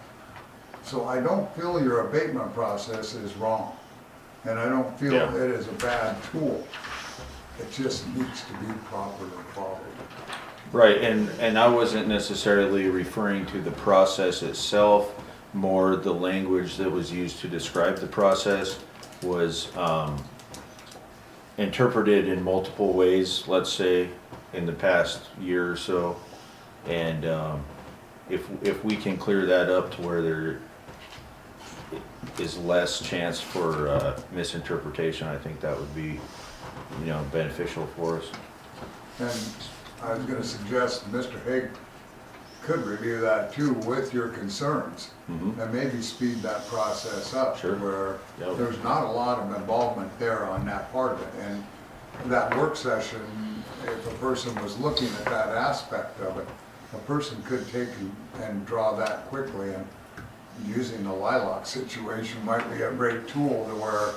So I don't feel your abatement process is wrong, and I don't feel Yeah. it is a bad tool. It just needs to be properly followed. Right, and I wasn't necessarily referring to the process itself, more the language that was used to describe the process was interpreted in multiple ways, let's say, in the past year or so. And if we can clear that up to where there is less chance for misinterpretation, I think that would be, beneficial for us. And I was gonna suggest Mr. Haig could review that too with your concerns, and maybe speed that process up. Sure. Where Yep. there's not a lot of involvement there on that part of it. And that work session, if a person was looking at that aspect of it, a person could take and draw that quickly, and using the lilac situation might be a great tool to where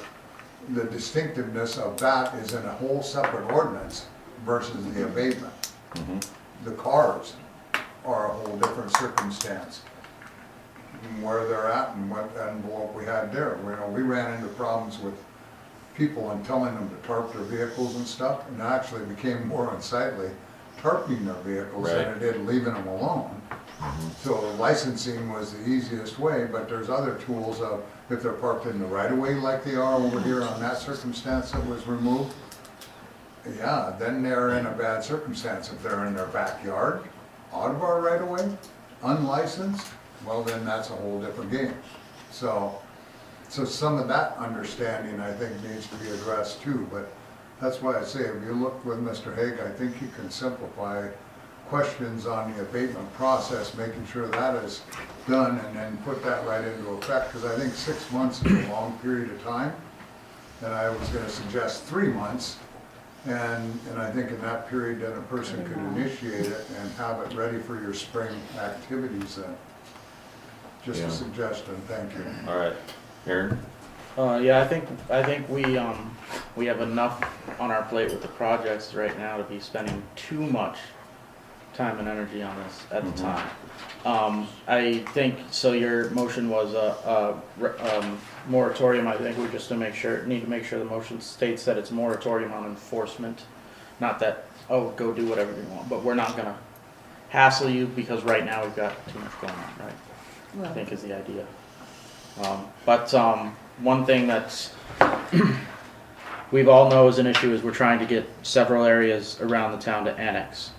the distinctiveness of that is in a whole separate ordinance versus the abatement. The cars are a whole different circumstance, where they're at and what we had there. We ran into problems with people and telling them to tarp their vehicles and stuff, and it actually became more unsightly tarping their vehicles than it did leaving them alone. So licensing was the easiest way, but there's other tools of, if they're parked in the right of way like they are over here on that circumstance that was removed, yeah, then they're in a bad circumstance. If they're in their backyard, out of our right of way, unlicensed, well then that's a whole different game. So some of that understanding I think needs to be addressed too, but that's why I say if you look with Mr. Haig, I think he can simplify questions on the abatement process, making sure that is done and then put that right into effect, because I think 6 months is a long period of time, and I was gonna suggest 3 months, and I think in that period then a person could initiate it and have it ready for your spring activities then. Just Yeah. a suggestion, thank you. All right, Aaron? Yeah, I think we have enough on our plate with the projects right now to be spending too much time and energy on this at the time. I think, so your motion was a moratorium. I think we just need to make sure the motion states that it's moratorium on enforcement. Not that, go do whatever you want, but we're not gonna hassle you because right now we've got too much going on, right? I think is the idea. But one thing that's we've all know is an issue is we're trying to get several areas around the town to annex.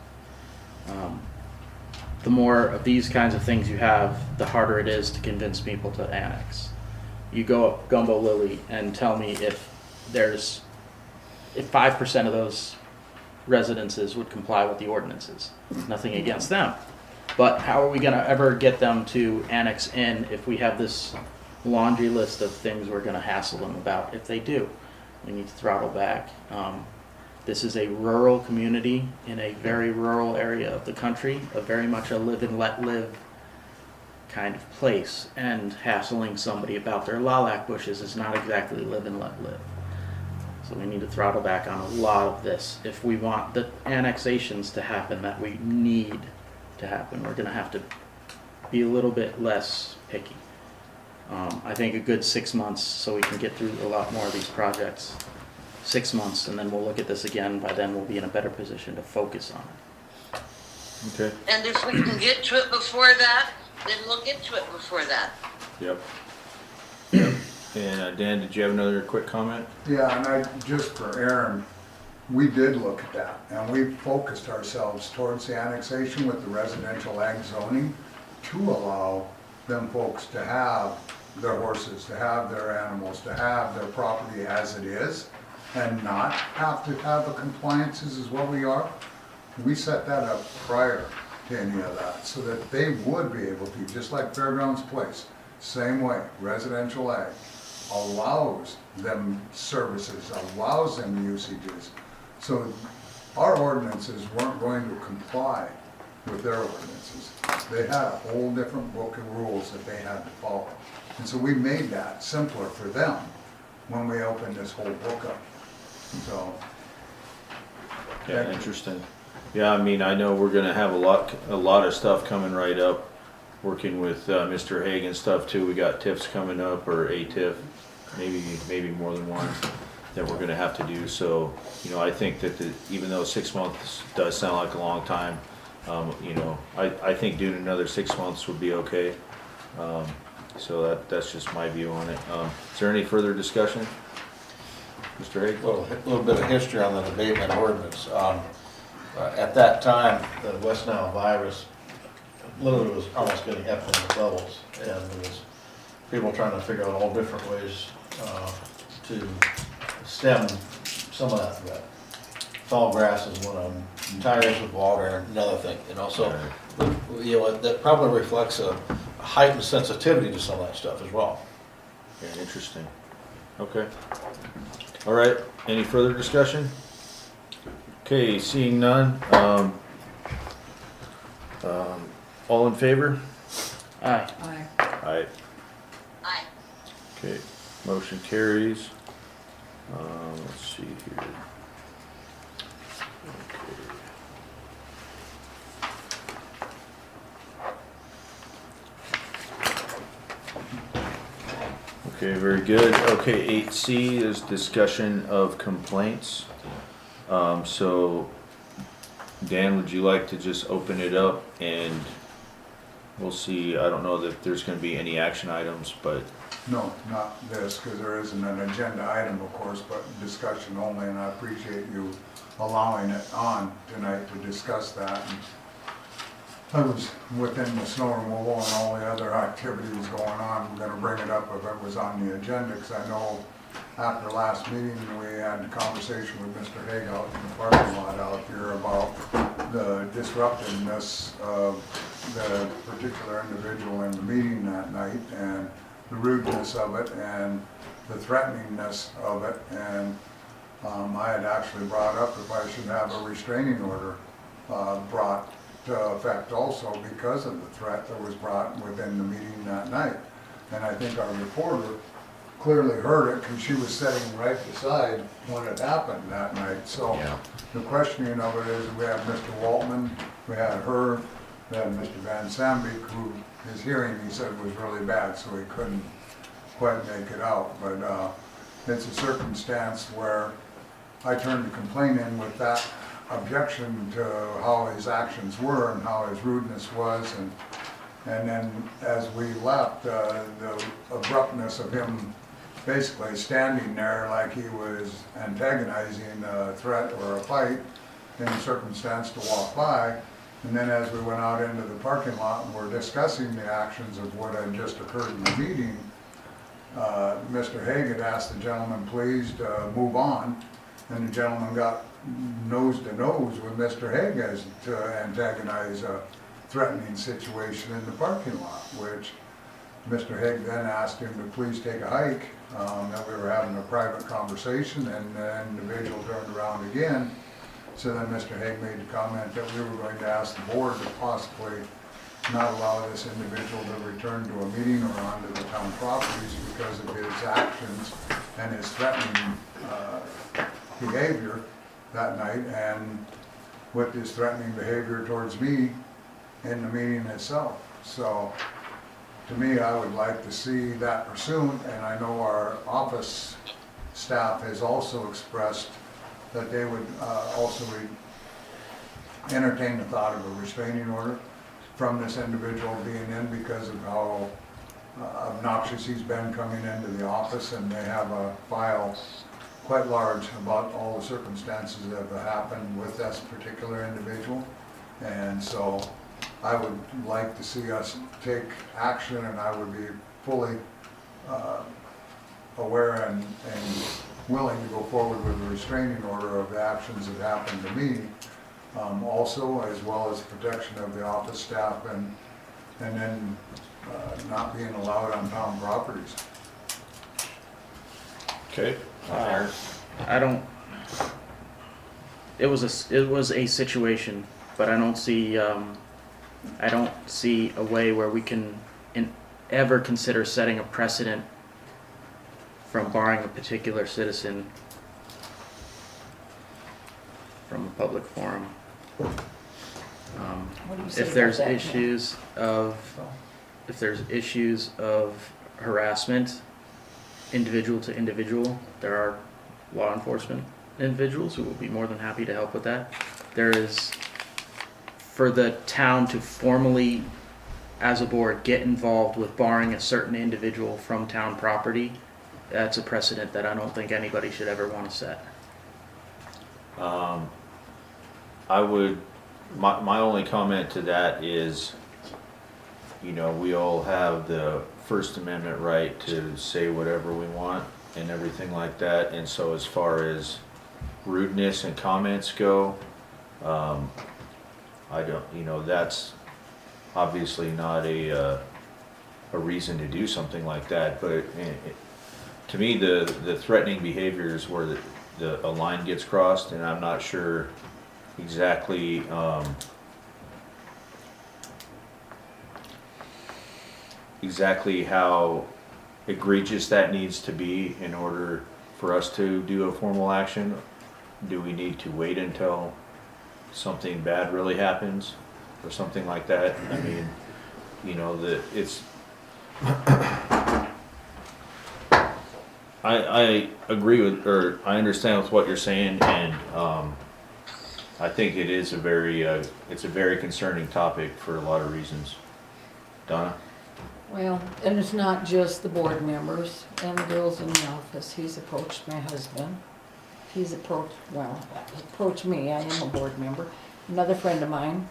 The more of these kinds of things you have, the harder it is to convince people to annex. You go up Gumbo Lily and tell me if 5% of those residences would comply with the ordinances. Nothing against them. But how are we gonna ever get them to annex in if we have this laundry list of things we're gonna hassle them about if they do? We need to throttle back. This is a rural community in a very rural area of the country, a very much a live and let live kind of place, and hassling somebody about their lilac bushes is not exactly live and let live. So we need to throttle back on a lot of this. If we want the annexations to happen that we need to happen, we're gonna have to be a little bit less picky. I think a good 6 months so we can get through a lot more of these projects. 6 months, and then we'll look at this again. By then we'll be in a better position to focus on it. Okay. And if we can get to it before that, then we'll get to it before that. Yep. And Dan, did you have another quick comment? Yeah, and just for Aaron, we did look at that, and we focused ourselves towards the annexation with the residential ag zoning to allow them folks to have their horses, to have their animals, to have their property as it is, and not have to have the compliances as what we are. We set that up prior to any of that, so that they would be able to, just like Fairgrounds Place, same way, residential ag allows them services, allows them usages. So our ordinances weren't going to comply with their ordinances. They had a whole different book of rules that they had to follow. And so we made that simpler for them when we opened this whole book up. So. Yeah, interesting. Yeah, I mean, I know we're gonna have a lot of stuff coming right up, working with Mr. Hague and stuff too. We got TIFs coming up, or a TIF, maybe more than one, that we're gonna have to do. So, you know, I think that even though 6 months does sound like a long time, you know, I think doing another 6 months would be okay. So that's just my view on it. Is there any further discussion? Mr. Hague? A little bit of history on the abatement ordinance. At that time, the West Nile virus literally was almost getting epidemic levels, and there was people trying to figure out all different ways to stem some of that threat. Tall grass is one of them, tires with water, another thing, you know. So, you know, that probably reflects a heightened sensitivity to some of that stuff as well. Yeah, interesting. Okay. All right, any further discussion? Okay, seeing none, all in favor? Aye. Aye. Aye. Aye. Okay, motion carries. Let's see here. Okay, very good. Okay, 8C is discussion of complaints. So, Dan, would you like to just open it up, and we'll see. I don't know that there's gonna be any action items, but No, not this, because there isn't an agenda item, of course, but discussion only, and I appreciate you allowing it on tonight to discuss that. And I was within the snow removal and all the other activities going on, we're gonna bring it up if it was on the agenda, because I know after last meeting, we had a conversation with Mr. Hague out in the parking lot out here about the disruptiveness of the particular individual in the meeting that night, and the rudeness of it, and the threateningness of it. And I had actually brought up if I should have a restraining order brought to effect also because of the threat that was brought within the meeting that night. And I think our reporter clearly heard it, because she was sitting right beside when it happened that night. So the questioning of it is, we had Mr. Waltman, we had her, we had Mr. Van Sambeek, who his hearing, he said, was really bad, so he couldn't quite make it out. But it's a circumstance where I turned the complaint in with that objection to how his actions were and how his rudeness was, and then as we left, the abruptness of him basically standing there like he was antagonizing a threat or a fight in a circumstance to walk by. And then as we went out into the parking lot and were discussing the actions of what had just occurred in the meeting, Mr. Hague had asked the gentleman please to move on, and the gentleman got nose to nose with Mr. Hague as to antagonize a threatening situation in the parking lot, which Mr. Hague then asked him to please take a hike, that we were having a private conversation, and the individual turned around again. So then Mr. Hague made the comment that we were going to ask the board to possibly not allow this individual to return to a meeting or onto the town properties because of his actions and his threatening behavior that night, and with his threatening behavior towards me in the meeting itself. So to me, I would like to see that pursued, and I know our office staff has also expressed that they would also entertain the thought of a restraining order from this individual being in because of how obnoxious he's been coming into the office, and they have a file quite large about all the circumstances that have happened with this particular individual. And so I would like to see us take action, and I would be fully aware and willing to go forward with a restraining order of the actions that happened to me, also, as well as protection of the office staff, and then not being allowed on town properties. Okay. I don't, it was a situation, but I don't see a way where we can ever consider setting a precedent from barring a particular citizen from a public forum. What do you say If about there's that, Ken? if there's issues of harassment, individual to individual, there are law enforcement individuals who will be more than happy to help with that. There is, for the town to formally, as a board, get involved with barring a certain individual from town property, that's a precedent that I don't think anybody should ever want to set. I would, my only comment to that is, you know, we all have the First Amendment right to say whatever we want and everything like that. And so as far as rudeness and comments go, I don't, you know, that's obviously not a reason to do something like that. But to me, the threatening behavior is where a line gets crossed, and I'm not sure exactly exactly how egregious that needs to be in order for us to do a formal action. Do we need to wait until something bad really happens or something like that? I mean, you know, it's I agree with, or I understand with what you're saying, and I think it is it's a very concerning topic for a lot of reasons. Donna? Well, and it's not just the board members and the girls in the office. He's approached my husband. He's approached me. I am a board member. Another friend of mine.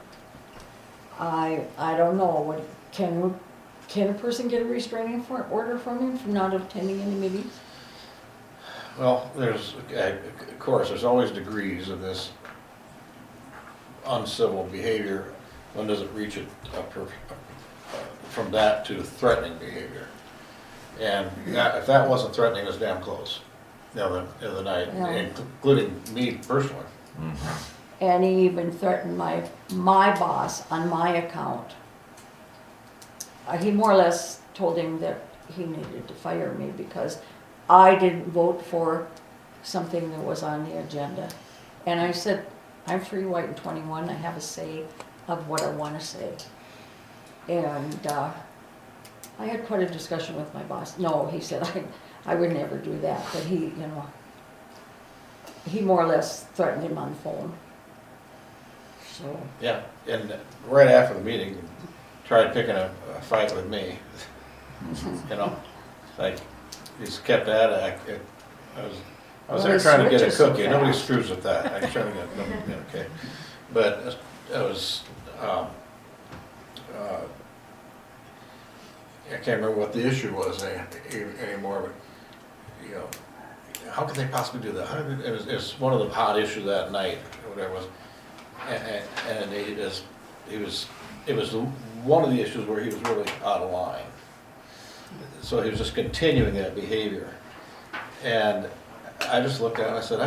I don't know, can a person get a restraining order from him for not attending any meetings? Well, of course, there's always degrees of this uncivil behavior. When does it reach from that to threatening behavior? And if that wasn't threatening, it was damn close the other night, Yeah. including me personally. Mm-hmm. And he even threatened my boss on my account. He more or less told him that he needed to fire me because I didn't vote for something that was on the agenda. And I said, I'm free, white, and 21. I have a say of what I want to say. And I had quite a discussion with my boss. No, he said, I would never do that. But he more or less threatened him on the phone. So, Yeah, and right after the meeting, tried picking a fight with me. You know, like he's kept at it. I was there Well, trying to get a switches so cookie. Nobody fast. screws with that. I'm trying to get okay, but it was. I can't remember what the issue was anymore, but you know, how could they possibly do that? It was one of the hot issues that night, or whatever it was, and it was one of the issues where he was really out of line. So he was just continuing that behavior, and I just looked at it and I said,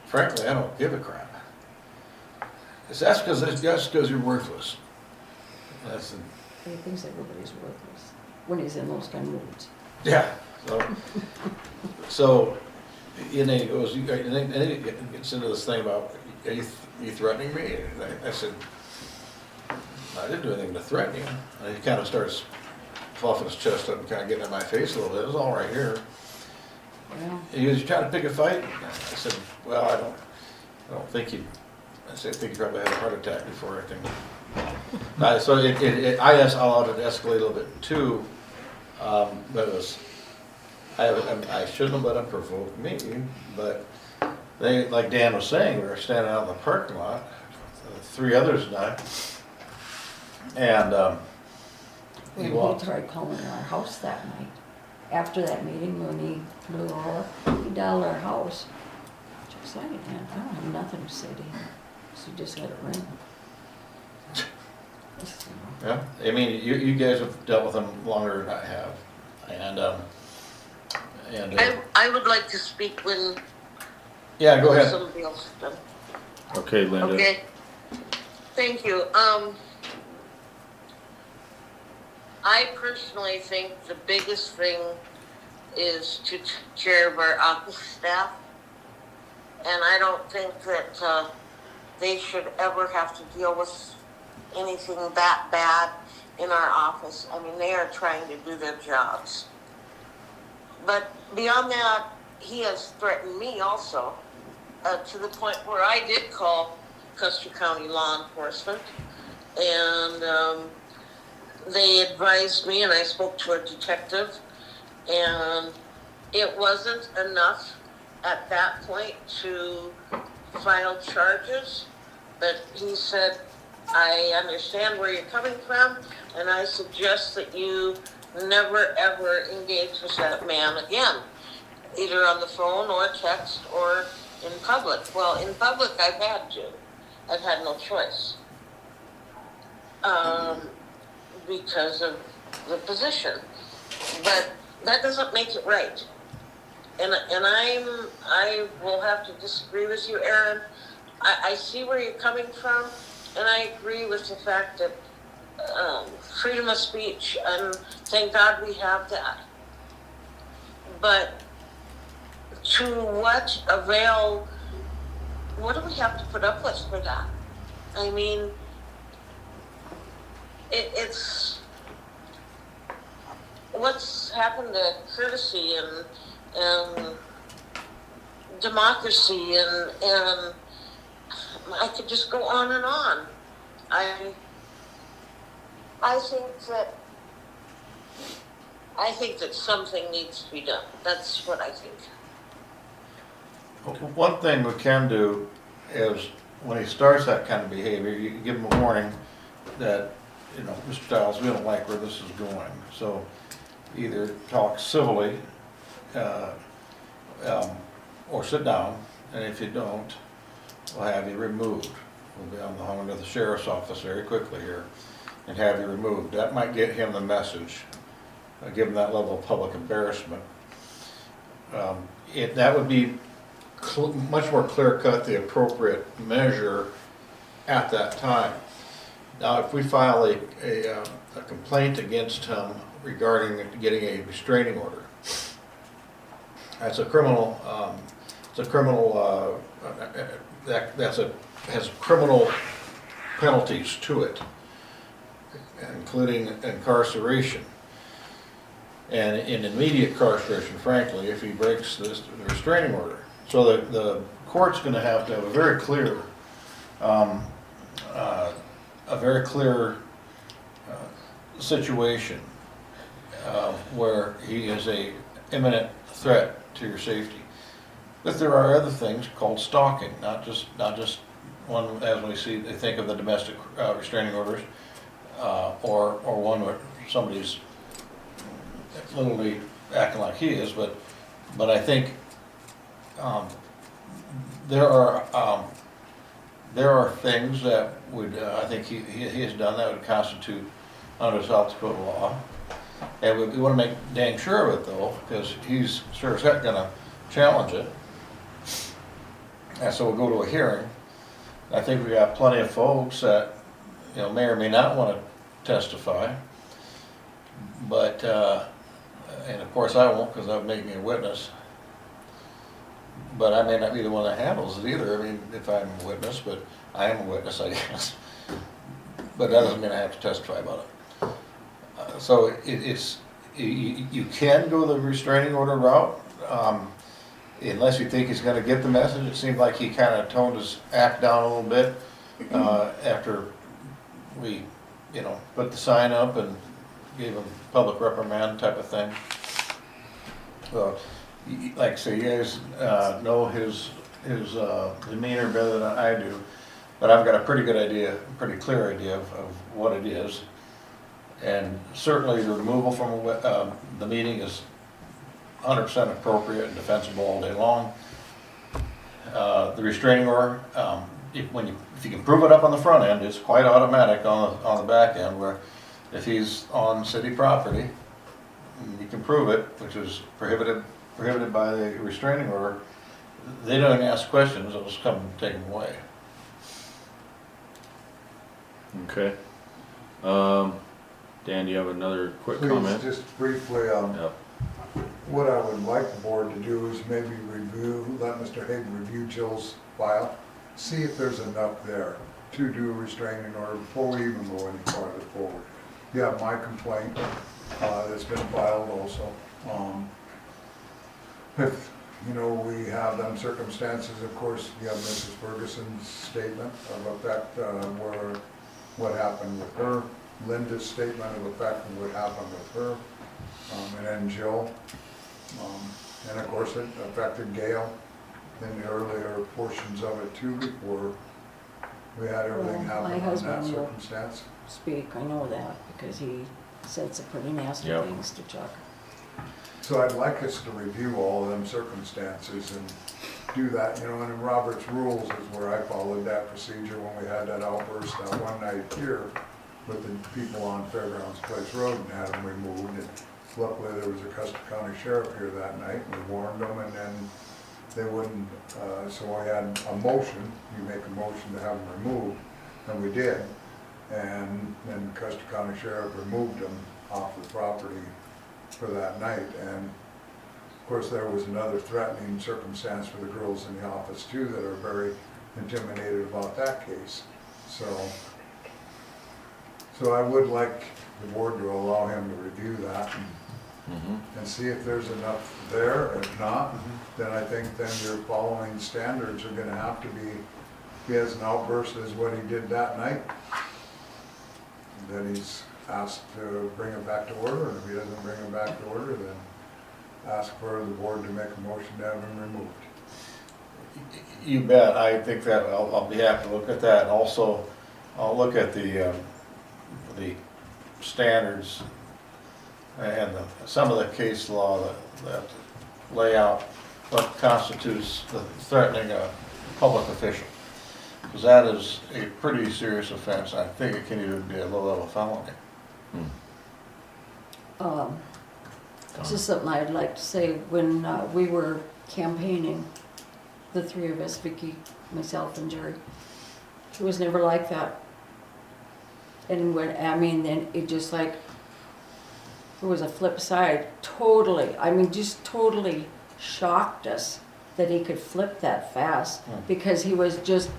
frankly, I don't give a crap. That's because you're worthless. That's he thinks everybody's worthless when he's in those kind of moods. yeah. So and then he goes, and then he gets into this thing about, are you threatening me? And I said, I didn't do anything to threaten you. And he kind of starts fluffing his chest up and kind of getting in my face a little bit. It was all right here. Well, He goes, you trying to pick a fight? I said, well, I don't think you. I said, I think you probably had a heart attack before I think. So I allowed it to escalate a little bit too, but it was. I shouldn't have let them provoke me, but they, like Dan was saying, we were standing out in the parking lot, 3 others and I. And, he When walked. he tried calling our house that night, after that meeting, when he blew all up, he dialed our house. Just like it, man, I don't have nothing to say to him, so just let it ring. Just, you know. Yeah, I mean, you guys have dealt with them longer than I have, and I would like to speak when yeah, go ahead. somebody else is done. Okay, Linda. Okay, thank you. I personally think the biggest thing is to take care of our office staff. And I don't think that they should ever have to deal with anything that bad in our office. I mean, they are trying to do their jobs. But beyond that, he has threatened me also, to the point where I did call Custer County law enforcement, and they advised me, and I spoke to a detective, and it wasn't enough at that point to file charges, but he said, I understand where you're coming from, and I suggest that you never ever engage with that man again, either on the phone or text or in public. Well, in public I've had to. I've had no choice. Because of the position. But that doesn't make it right. And I will have to disagree with you, Aaron. I see where you're coming from, and I agree with the fact that freedom of speech, and thank God we have that. But to what avail? What do we have to put up with for that? I mean, it's what's happened to courtesy and democracy, and I could just go on and on. I think that something needs to be done. That's what I think. One thing we can do is, when he starts that kind of behavior, you give him a warning that, you know, Mr. Stiles, we don't like where this is going. So either talk civilly, or sit down, and if you don't, we'll have you removed. We'll be on the horn of the sheriff's office very quickly here and have you removed. That might get him the message, give him that level of public embarrassment. That would be much more clear-cut, the appropriate measure at that time. Now, if we file a complaint against him regarding getting a restraining order, that's a criminal. Has criminal penalties to it, including incarceration. And in immediate incarceration, frankly, if he breaks this restraining order. So the court's going to have a very clear, situation where he is a imminent threat to your safety. But there are other things called stalking, not just one, as we see, they think of the domestic restraining orders, or one where somebody's literally acting like he is, but I think there are things that would, I think he has done that would constitute under South Dakota law. And we want to make dang sure of it though, because he's sure as heck gonna challenge it. And so we'll go to a hearing. I think we got plenty of folks that, you know, may or may not want to testify. But, and of course I won't, because that would make me a witness. But I may not be the one that handles it either. I mean, if I'm a witness, but I am a witness, I guess. But that doesn't mean I have to testify about it. So you can go the restraining order route, unless you think he's going to get the message. It seemed like he kind of toned his act down a little bit after we, you know, put the sign up and gave him public reprimand type of thing. Well, like I say, you guys know his demeanor better than I do, but I've got a pretty good idea, pretty clear idea of what it is. And certainly the removal from the meeting is 100% appropriate and defensible all day long. The restraining order, if you can prove it up on the front end, it's quite automatic on the back end, where if he's on city property, you can prove it, which is prohibited by the restraining order. They don't ask questions, they'll just come and take them away. Okay. Dan, do you have another quick Please, comment? just briefly, Yep. what I would like the board to do is maybe let Mr. Hague review Jill's file, see if there's enough there to do a restraining order before we even go any farther forward. You have my complaint that's been filed also. If, we have them circumstances, of course, you have Mrs. Ferguson's statement of effect, what happened with her, Linda's statement of effect and what happened with her, and then Jill. And of course it affected Gail in the earlier portions of it too, before we had everything Well, my happen in that husband will- circumstance. Speak, I know that, because he said some pretty nasty Yep. things to Chuck. So I'd like us to review all of them circumstances and do that, and in Robert's rules is where I followed that procedure when we had that outburst that one night here with the people on Fairgrounds Place Road and had them removed. And luckily there was a Custer County Sheriff here that night, and we warned them, and then they wouldn't, so I had a motion, you make a motion to have them removed, and we did. And then Custer County Sheriff removed them off the property for that night. And of course there was another threatening circumstance for the girls in the office too that are very intimidated about that case. So I would like the board to allow him to review that and see if there's enough there. If not, then I think then your following standards are gonna have to be, if he has an outburst as what he did that night, then he's asked to bring it back to order, and if he doesn't bring it back to order, then ask for the board to make a motion to have him removed. You bet. I think that I'll be happy to look at that. And also, I'll look at the standards and some of the case law that lay out what constitutes the threatening a public official. Because that is a pretty serious offense. I think it can even be a low-level felony. Just something I'd like to say, when we were campaigning, the three of us, Vicky, myself, and Jerry, it was never like that. And then it just like, there was a flip side, totally, just totally shocked us that he could flip that fast, because he was just,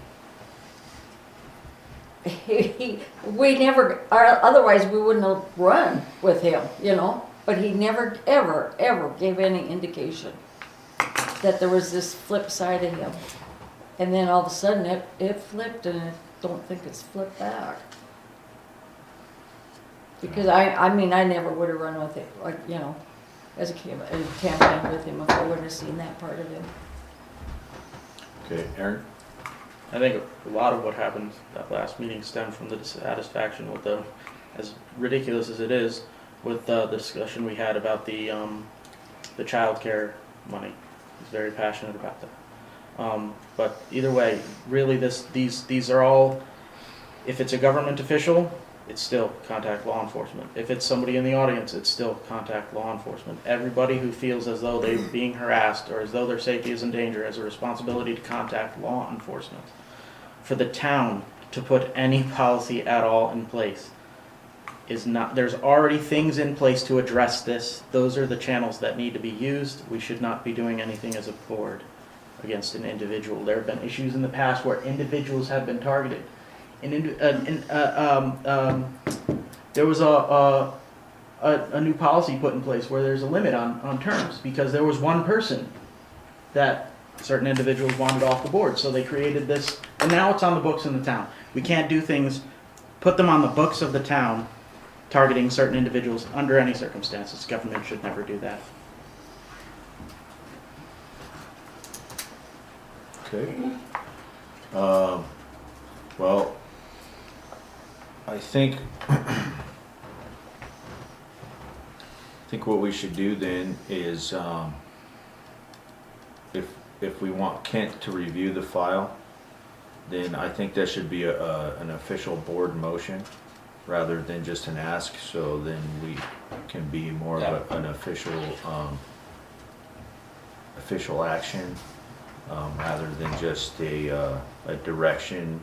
we never, otherwise we wouldn't have run with him, but he never, ever gave any indication that there was this flip side of him. And then all of a sudden it flipped, and I don't think it's flipped back. Because I never would have run with it, as a campaign with him if I wouldn't have seen that part of him. Okay, Aaron? I think a lot of what happened that last meeting stemmed from the dissatisfaction with as ridiculous as it is, with the discussion we had about the child care money. He's very passionate about that. But either way, really these are all, if it's a government official, it's still contact law enforcement. If it's somebody in the audience, it's still contact law enforcement. Everybody who feels as though they're being harassed or as though their safety is in danger has a responsibility to contact law enforcement. For the town to put any policy at all in place is not, there's already things in place to address this. Those are the channels that need to be used. We should not be doing anything as a board against an individual. There have been issues in the past where individuals have been targeted. There was a new policy put in place where there's a limit on terms, because there was one person that certain individuals wanted off the board, so they created this, and now it's on the books in the town. We can't do things, put them on the books of the town, targeting certain individuals under any circumstances. Government should never do that. Okay. Well, I think what we should do then is, if we want Kent to review the file, then I think that should be an official board motion rather than just an ask, so then we can be more of an official, official action, rather than just a direction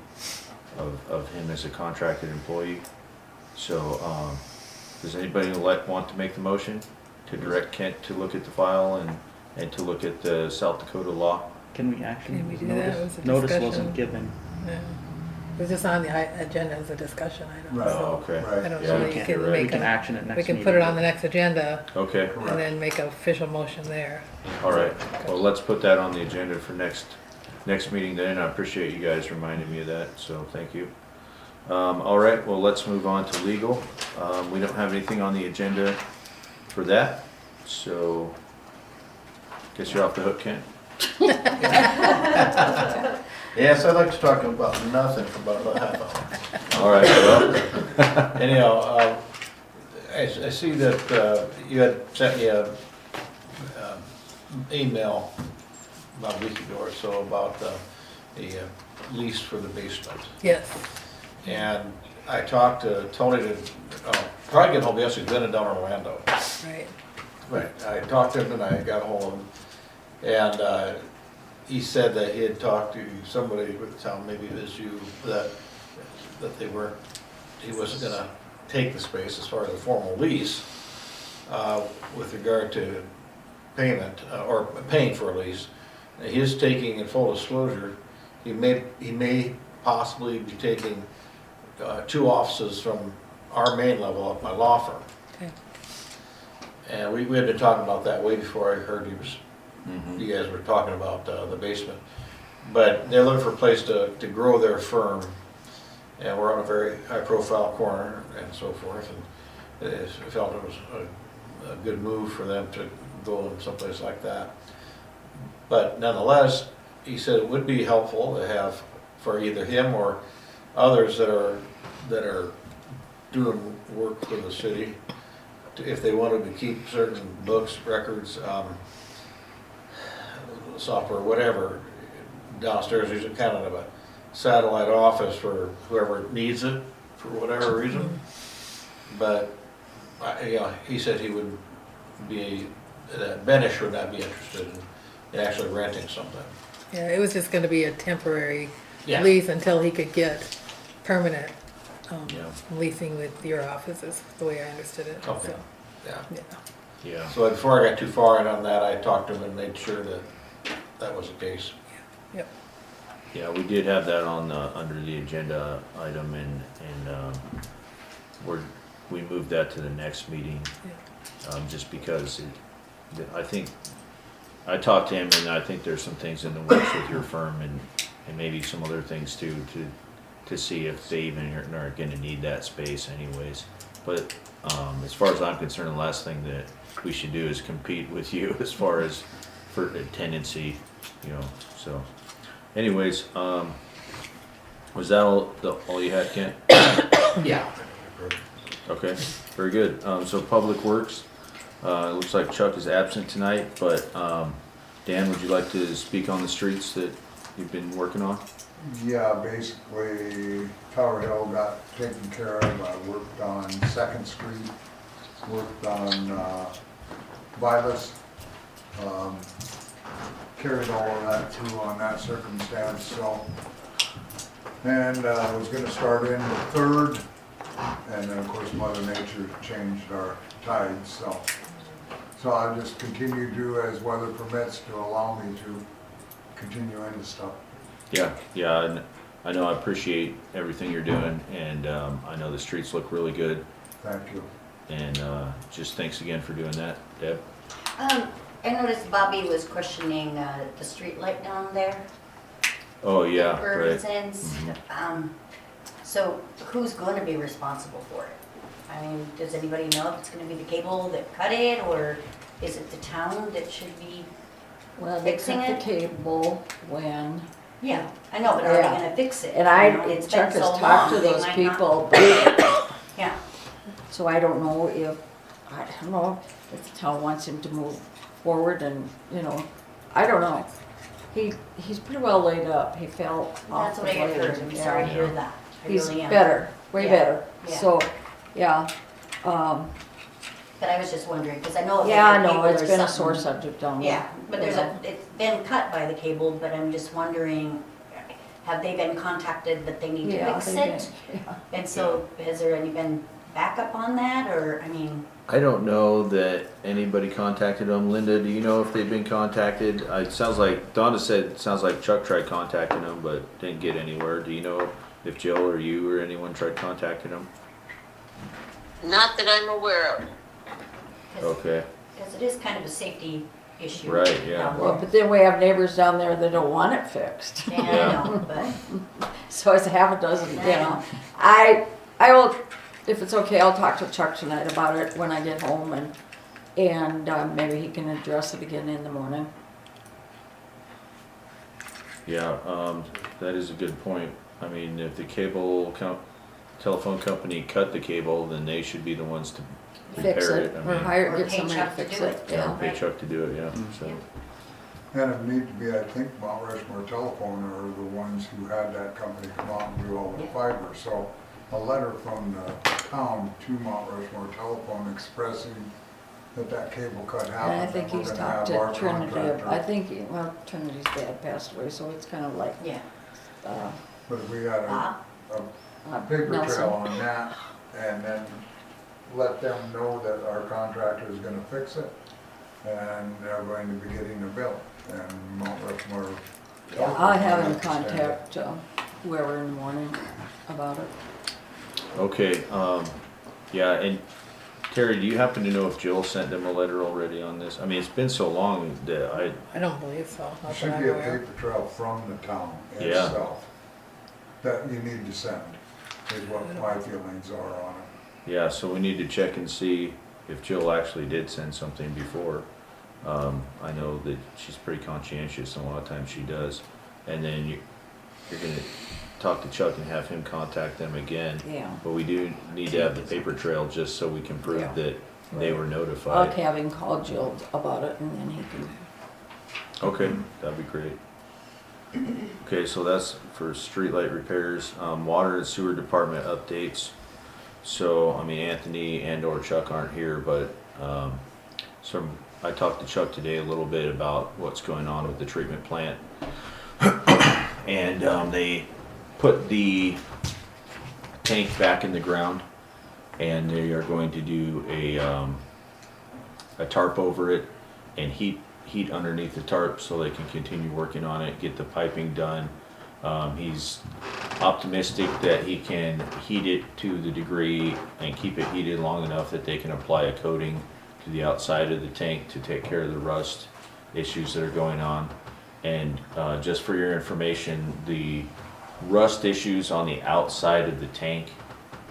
of him as a contracted employee. So, does anybody want to make the motion to direct Kent to look at the file and to look at the South Dakota law? Can we actually, Can we do that? It was a notice discussion. wasn't given. No. It was just on the agenda as a discussion item. Right. Oh, okay. Right. I don't Yeah, know, we you can't- can you're right. We make can a, action it next we meeting. can put it on the next agenda Okay, and then make an official motion there. all right. Well, let's put that on the agenda for next meeting then. I appreciate you guys reminding me of that, so thank you. All right, well, let's move on to legal. We don't have anything on the agenda for that, so guess you're off the hook, Kent. Yes, I'd like to talk about nothing for about a half hour. All right, well, Anyhow, I see that you had sent me a email about a week ago or so about the lease for the basement. Yes. And I talked to Tony to, probably get home, yes, he's been in down Orlando. Right. Right, I talked to him and I got hold of him, and he said that he had talked to somebody with the town, maybe it was you, that they weren't, he wasn't gonna take the space as far as a formal lease, with regard to payment, or paying for a lease. His taking, in full disclosure, he may possibly be taking 2 offices from our main level up my law firm. Okay. And we had been talking about that way before I heard mhm. you guys were talking about the basement. But they're looking for a place to grow their firm, and we're on a very high-profile corner and so forth, and I felt it was a good move for them to go in someplace like that. But nonetheless, he said it would be helpful to have, for either him or others that are doing work for the city, if they wanted to keep certain books, records, software, whatever, downstairs. There's a kind of a satellite office for whoever needs it for whatever reason. But he said he would be, that Benish would not be interested in actually renting something. Yeah, it was just gonna be a temporary Yeah. lease until he could get permanent Yeah. leasing with your office is the way I understood it. Okay. So, Yeah. yeah. Yeah, So before I got too far in on that, I talked to him and made sure that that was the case. Yep. yeah, we did have that on under the agenda item, and we moved that to the next meeting, just because I think, I talked to him, and I think there's some things in the works with your firm, and maybe some other things too, to see if they even are gonna need that space anyways. But, as far as I'm concerned, the last thing that we should do is compete with you as far as for tenancy, so. Anyways, was that all you had, Kent? Yeah. Okay, very good. So Public Works, it looks like Chuck is absent tonight, but, Dan, would you like to speak on the streets that you've been working on? Yeah, basically, Tower Hill got taken care of. I worked on 2nd Street, worked on Violet. Carried all of that through on that circumstance, so. And I was gonna start in the 3rd, and then of course Mother Nature changed our tides, so. So I'll just continue to, as weather permits, to allow me to continue into stuff. Yeah, and I know I appreciate everything you're doing, and, I know the streets look really good, Thank you. and, just thanks again for doing that, Deb. I noticed Bobby was questioning the street light down there. Oh, yeah, right. Burnson's. So who's going to be responsible for it? I mean, does anybody know if it's going to be the cable that cut it, or is it the town that should be Well, they fixing cut the it? cable when, Yeah, I know, but are they Yeah. gonna fix it? and You know, I, it's Chuck been has so talked to long, they those might not- people, but, Yeah, so I don't know I don't know if the town wants him to move forward and, I don't know. He's pretty well laid up, he fell off that's the what I had blade. heard, I'm sorry to hear that. I He's really am. better, way Yeah, better, yeah. so, yeah, But I was just wondering, because I know like yeah, the no, cable it's or been a something- sore subject down there. Yeah, but there's it's been cut by the cable, but I'm just wondering, have they been contacted that they need to Yeah, fix they've it? been- yeah. And so, has there any been backup on that, or, I mean, I don't know that anybody contacted them. Linda, do you know if they've been contacted? It sounds like, Donna said, it sounds like Chuck tried contacting them, but didn't get anywhere. Do you know if Jill or you or anyone tried contacting them? Not that I'm aware of. Okay, because it is kind of a safety issue. Right, yeah. down Well, there. but then we have neighbors down there that don't want it fixed. Yeah, Yeah. I know, but, So it's half a dozen, Yeah. I will, if it's okay, I'll talk to Chuck tonight about it when I get home and maybe he can address it again in the morning. yeah, that is a good point. I mean, if the telephone company cut the cable, then they should be the ones to Fix repair it, it. I or mean, hire, Or get pay somebody to Chuck to fix do it, it. yeah, yeah. pay Chuck to do it, yeah, so. And it need to be, I think, Mount Rushmore Telephone are the ones who had that company come out and do all the Yeah. fiber. So a letter from the town to Mount Rushmore Telephone expressing that cable cut happened. And I think and he's we're gonna talked have our to Trinity, contractor- I think, well, Trinity's dad passed away, so it's kind of like, yeah. But if we had Ah, a paper Nelson. trail on that and then let them know that our contractor is gonna fix it and they're going to be getting a bill and Mount Rushmore. Yeah, Telephone I'll have him understand it. contact whoever in the morning about it. Okay, yeah, and Terry, do you happen to know if Jill sent them a letter already on this? I mean, it's been so long that I don't believe so. There Not should that be I'm a aware. paper trail from the town Yeah. itself that you need to send, is what my feelings are on it. yeah, so we need to check and see if Jill actually did send something before. I know that she's pretty conscientious and a lot of times she does. And then you're gonna talk to Chuck and have him contact them again. Yeah. But we do need to have the paper trail just so we can prove Yeah. that they were I'll notified. have him call Jill about it and then he can, Okay, that'd be great. Okay, so that's for streetlight repairs, water and sewer department updates. So, I mean, Anthony and or Chuck aren't here, but, I talked to Chuck today a little bit about what's going on with the treatment plant. And, they put the tank back in the ground and they are going to do a tarp over it and heat underneath the tarp so they can continue working on it, get the piping done. He's optimistic that he can heat it to the degree and keep it heated long enough that they can apply a coating to the outside of the tank to take care of the rust issues that are going on. And just for your information, the rust issues on the outside of the tank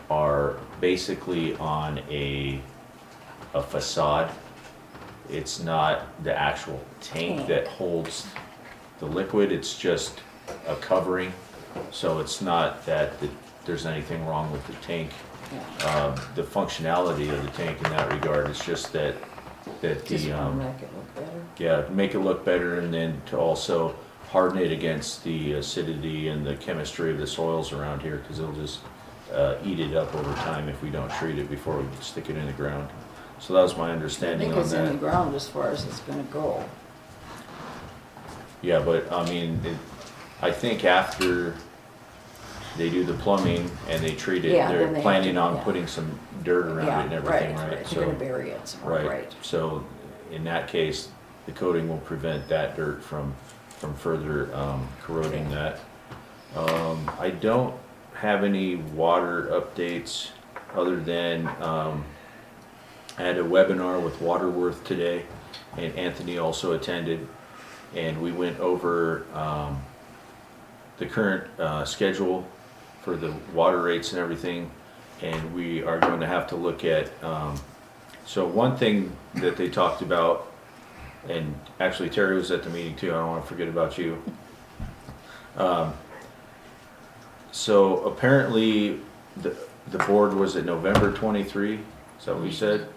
are basically on a facade. It's not the actual tank that holds the liquid, it's just a covering. So it's not that there's anything wrong with the tank. The functionality of the tank in that regard is just that just the, wanna make it look better. yeah, make it look better and then to also harden it against the acidity and the chemistry of the soils around here, because it'll just eat it up over time if we don't treat it before we stick it in the ground. So that was my I understanding think on it's in the that. ground as far as it's gonna go. Yeah, but I mean, I think after they do the plumbing and they treat it, Yeah, then they're they have planning to- on yeah. putting some dirt around it and everything, right? They're So, gonna bury it somewhere, right. so in that case, the coating will prevent that dirt from further corroding that. I don't have any water updates other than, I had a webinar with Waterworth today and Anthony also attended. And we went over, the current, schedule for the water rates and everything. And we are going to have to look at, so one thing that they talked about and actually Terry was at the meeting too, I don't wanna forget about you. So apparently, the board was at November 23, is that what we said?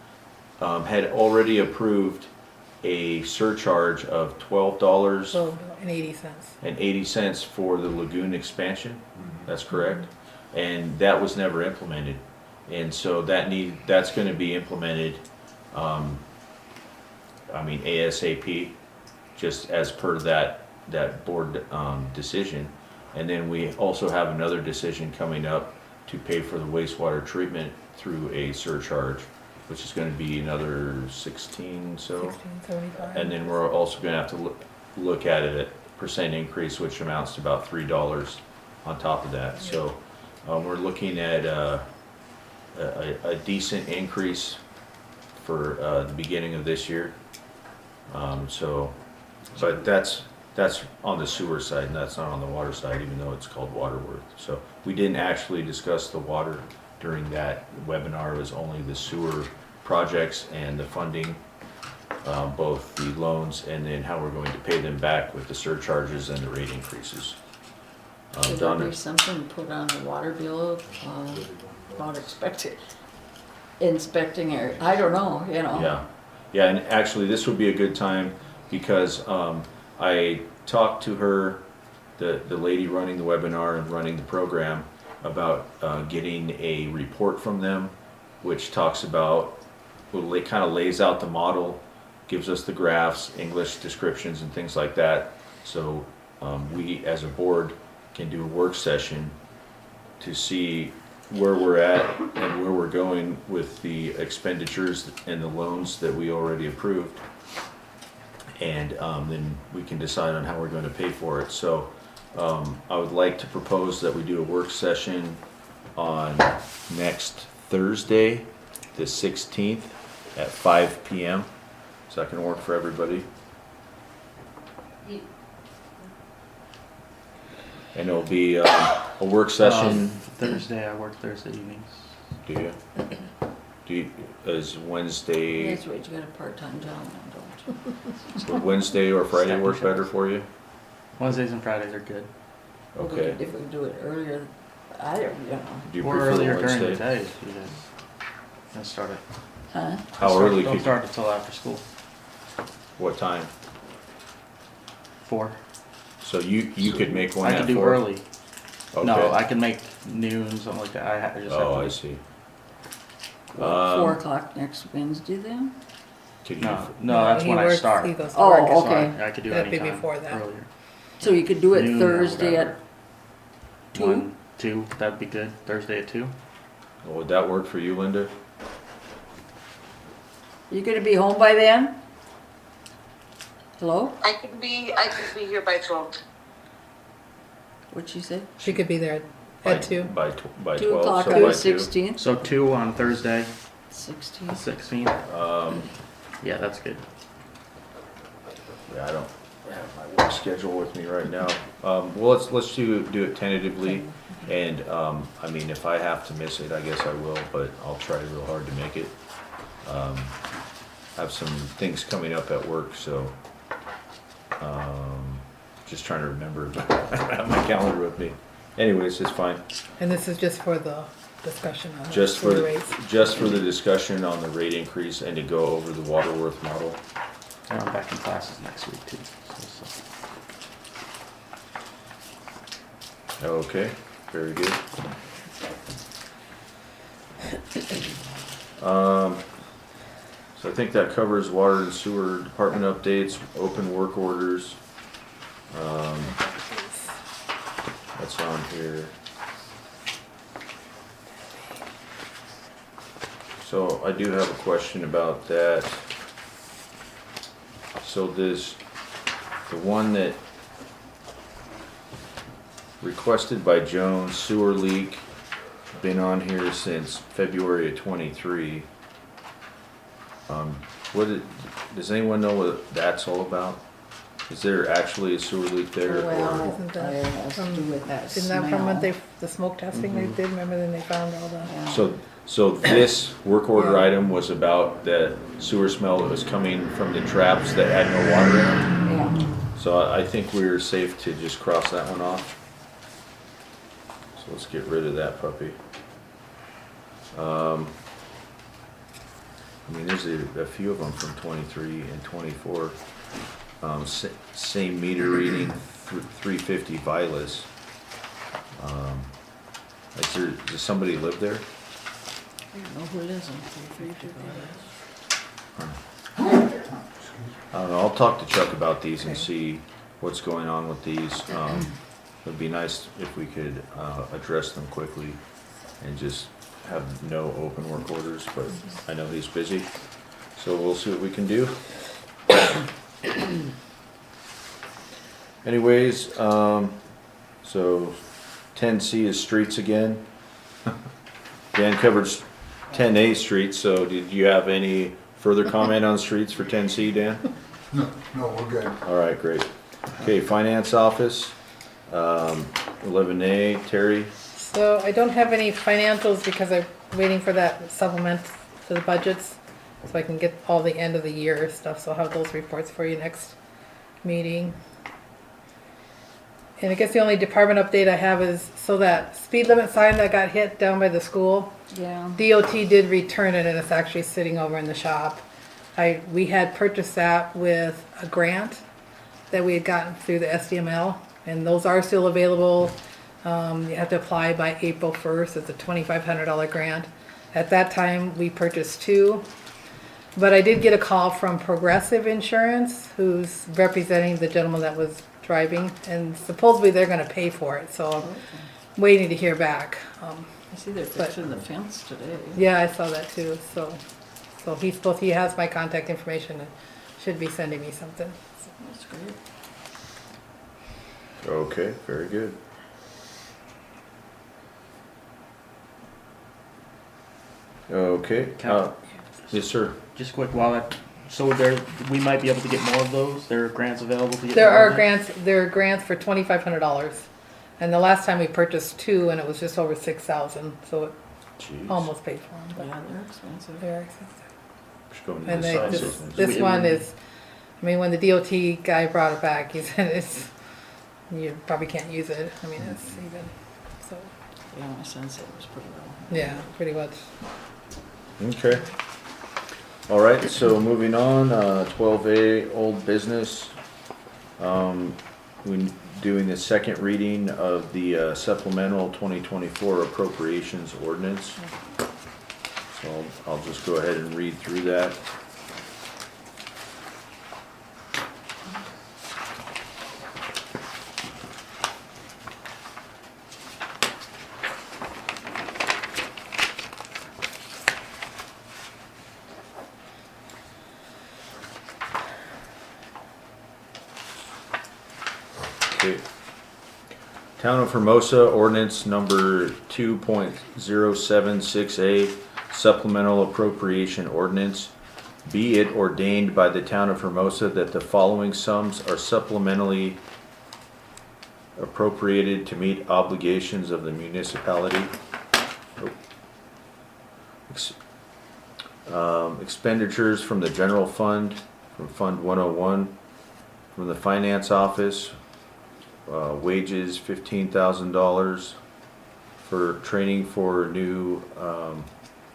Had already approved a surcharge of $12 So, and 80 cents. and 80 cents for the lagoon expansion, that's correct? And that was never implemented. And so that's gonna be implemented, ASAP, just as per that board, decision. And then we also have another decision coming up to pay for the wastewater treatment through a surcharge, which is gonna be another 16, so. 16.75. And then we're also gonna have to look at it at percent increase, which amounts to about $3 on top of that. So, we're looking at, a decent increase for, the beginning of this year. But that's on the sewer side, and that's not on the water side, even though it's called Waterworth. So we didn't actually discuss the water during that webinar. It was only the sewer projects and the funding, both the loans and then how we're going to pay them back with the surcharges and the rate increases. Should there Donna? be something put on the water bill, about inspecting or, I don't know, you know? Yeah, and actually, this would be a good time because I talked to her, the lady running the webinar and running the program, about getting a report from them, which talks about, well, it kind of lays out the model, gives us the graphs, English descriptions and things like that. So we, as a board, can do a work session to see where we're at and where we're going with the expenditures and the loans that we already approved. And then we can decide on how we're going to pay for it. So I would like to propose that we do a work session on next Thursday, the 16th at 5 p.m. So that can work for everybody. And it'll be a work session. Thursday, I work Thursday evenings. Do you, is Wednesday, That's right, you got a part-time job now, don't you? would Wednesday or Friday work better for you? Wednesdays and Fridays are good. Okay. If we do it earlier, I don't, you know. Do you Or prefer earlier during the Wednesday? day, if you guys. Let's start it. Huh? How early Don't could, start until after school. what time? 4. So you could make one I at could do 4? early. Okay. No, I can make noon, something like that. I just Oh, I have to. see. 4 o'clock next Wednesday then? Could you, No, that's he when I works- start. He goes to Oh, work. So okay. I could do That'd be anytime before that. earlier. So you could do it Noon or Thursday at whatever. 2? 1, 2, that'd be good. Thursday at 2. well, would that work for you, Linda? You gonna be home by then? Hello? I could be here by 12. What'd she say? She could be there By- at 2. By 2 12, o'clock so on by the 2. 16th? So 2 on Thursday, the 16th. 16th. Yeah, that's good. Yeah, I don't have my work schedule with me right now. Well, let's do it tentatively, and, I mean, if I have to miss it, I guess I will, but I'll try real hard to make it. Have some things coming up at work, so, just trying to remember, I don't have my calendar with me. Anyways, it's fine. And this is just for the discussion on the Just for, sewer rates. just for the discussion on the rate increase and to go over the Waterworth model. And I'm back in classes next week too. So. Okay, very good. So I think that covers water and sewer department updates, open work orders. That's on here. So I do have a question about that. So this, the one that requested by Jones, sewer leak, been on here since February of '23. Does anyone know what that's all about? Is there actually a sewer leak there? Well, Isn't it that has to do with that Isn't that from what smell. the smoke testing they did? Remember then they found all the. Yeah. So this work order Yeah. item was about the sewer smell that was coming from the traps that had no water in them. Yeah, So I think we're safe to just cross that one off. So let's get rid of that puppy. I mean, there's a few of them from 23 and 24. Same meter reading, 350 Vilas. Does somebody live there? I don't know who it is. I don't know, I'll talk to Chuck about these and see what's going on with these. It'd be nice if we could address them quickly and just have no open work orders, but I know he's busy, so we'll see what we can do. Anyways, so 10C is streets again. Dan covered 10A streets, so did you have any further comment on streets for 10C, Dan? No, we're good. All right, great. Okay, finance office, 11A, Terry. So I don't have any financials because I'm waiting for that supplement to the budgets, so I can get all the end of the year stuff, so I'll have those reports for you next meeting. And I guess the only department update I have is, so that speed limit sign that got hit down by the school, Yeah, DOT did return it and it's actually sitting over in the shop. We had purchased that with a grant that we had gotten through the SDML, and those are still available. You have to apply by April 1st. It's a $2,500 grant. At that time, we purchased 2. But I did get a call from Progressive Insurance, who's representing the gentleman that was driving, and supposedly they're gonna pay for it, so I'm waiting to hear back. I see they're fixing the fence today. Yeah, I saw that too, so he has my contact information and should be sending me something. That's great. Okay, very good. Okay, Cal- yes, sir. Just quick, so we might be able to get more of those? There are grants available to get There more are of them? grants for $2,500. And the last time we purchased 2 and it was just over 6,000, so it Jeez. almost paid for them, but Yeah, they're expensive. they're expensive. Just going to And the they, side this, business. this one is, I mean, when the DOT guy brought it back, he said you probably can't use it. I mean, it's even, so, Yeah, my son said it was pretty well. yeah, pretty much. Okay. All right, so moving on, 12A, old business. We're doing the second reading of the supplemental 2024 appropriations ordinance. So I'll just go ahead and read through that. Okay. Town of Hermosa ordinance number 2.076A supplemental appropriation ordinance. Be it ordained by the town of Hermosa that the following sums are supplementally appropriated to meet obligations of the municipality. Expenditures from the general fund, from Fund 101, from the finance office, wages $15,000 for training for new,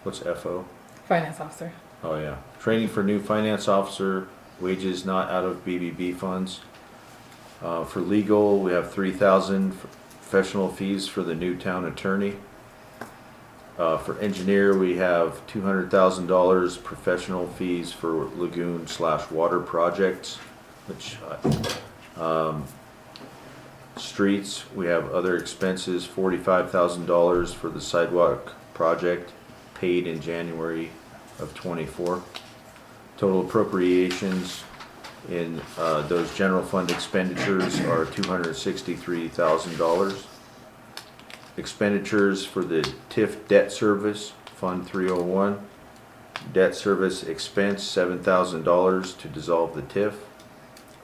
what's FO? Finance officer. Oh yeah, training for new finance officer, wages not out of BBB funds. For legal, we have $3,000 for professional fees for the new town attorney. For engineer, we have $200,000 professional fees for lagoon/water projects, which, streets, we have other expenses, $45,000 for the sidewalk project paid in January of '24. Total appropriations in those general fund expenditures are $263,000. Expenditures for the TIF debt service, Fund 301. Debt service expense, $7,000 to dissolve the TIF.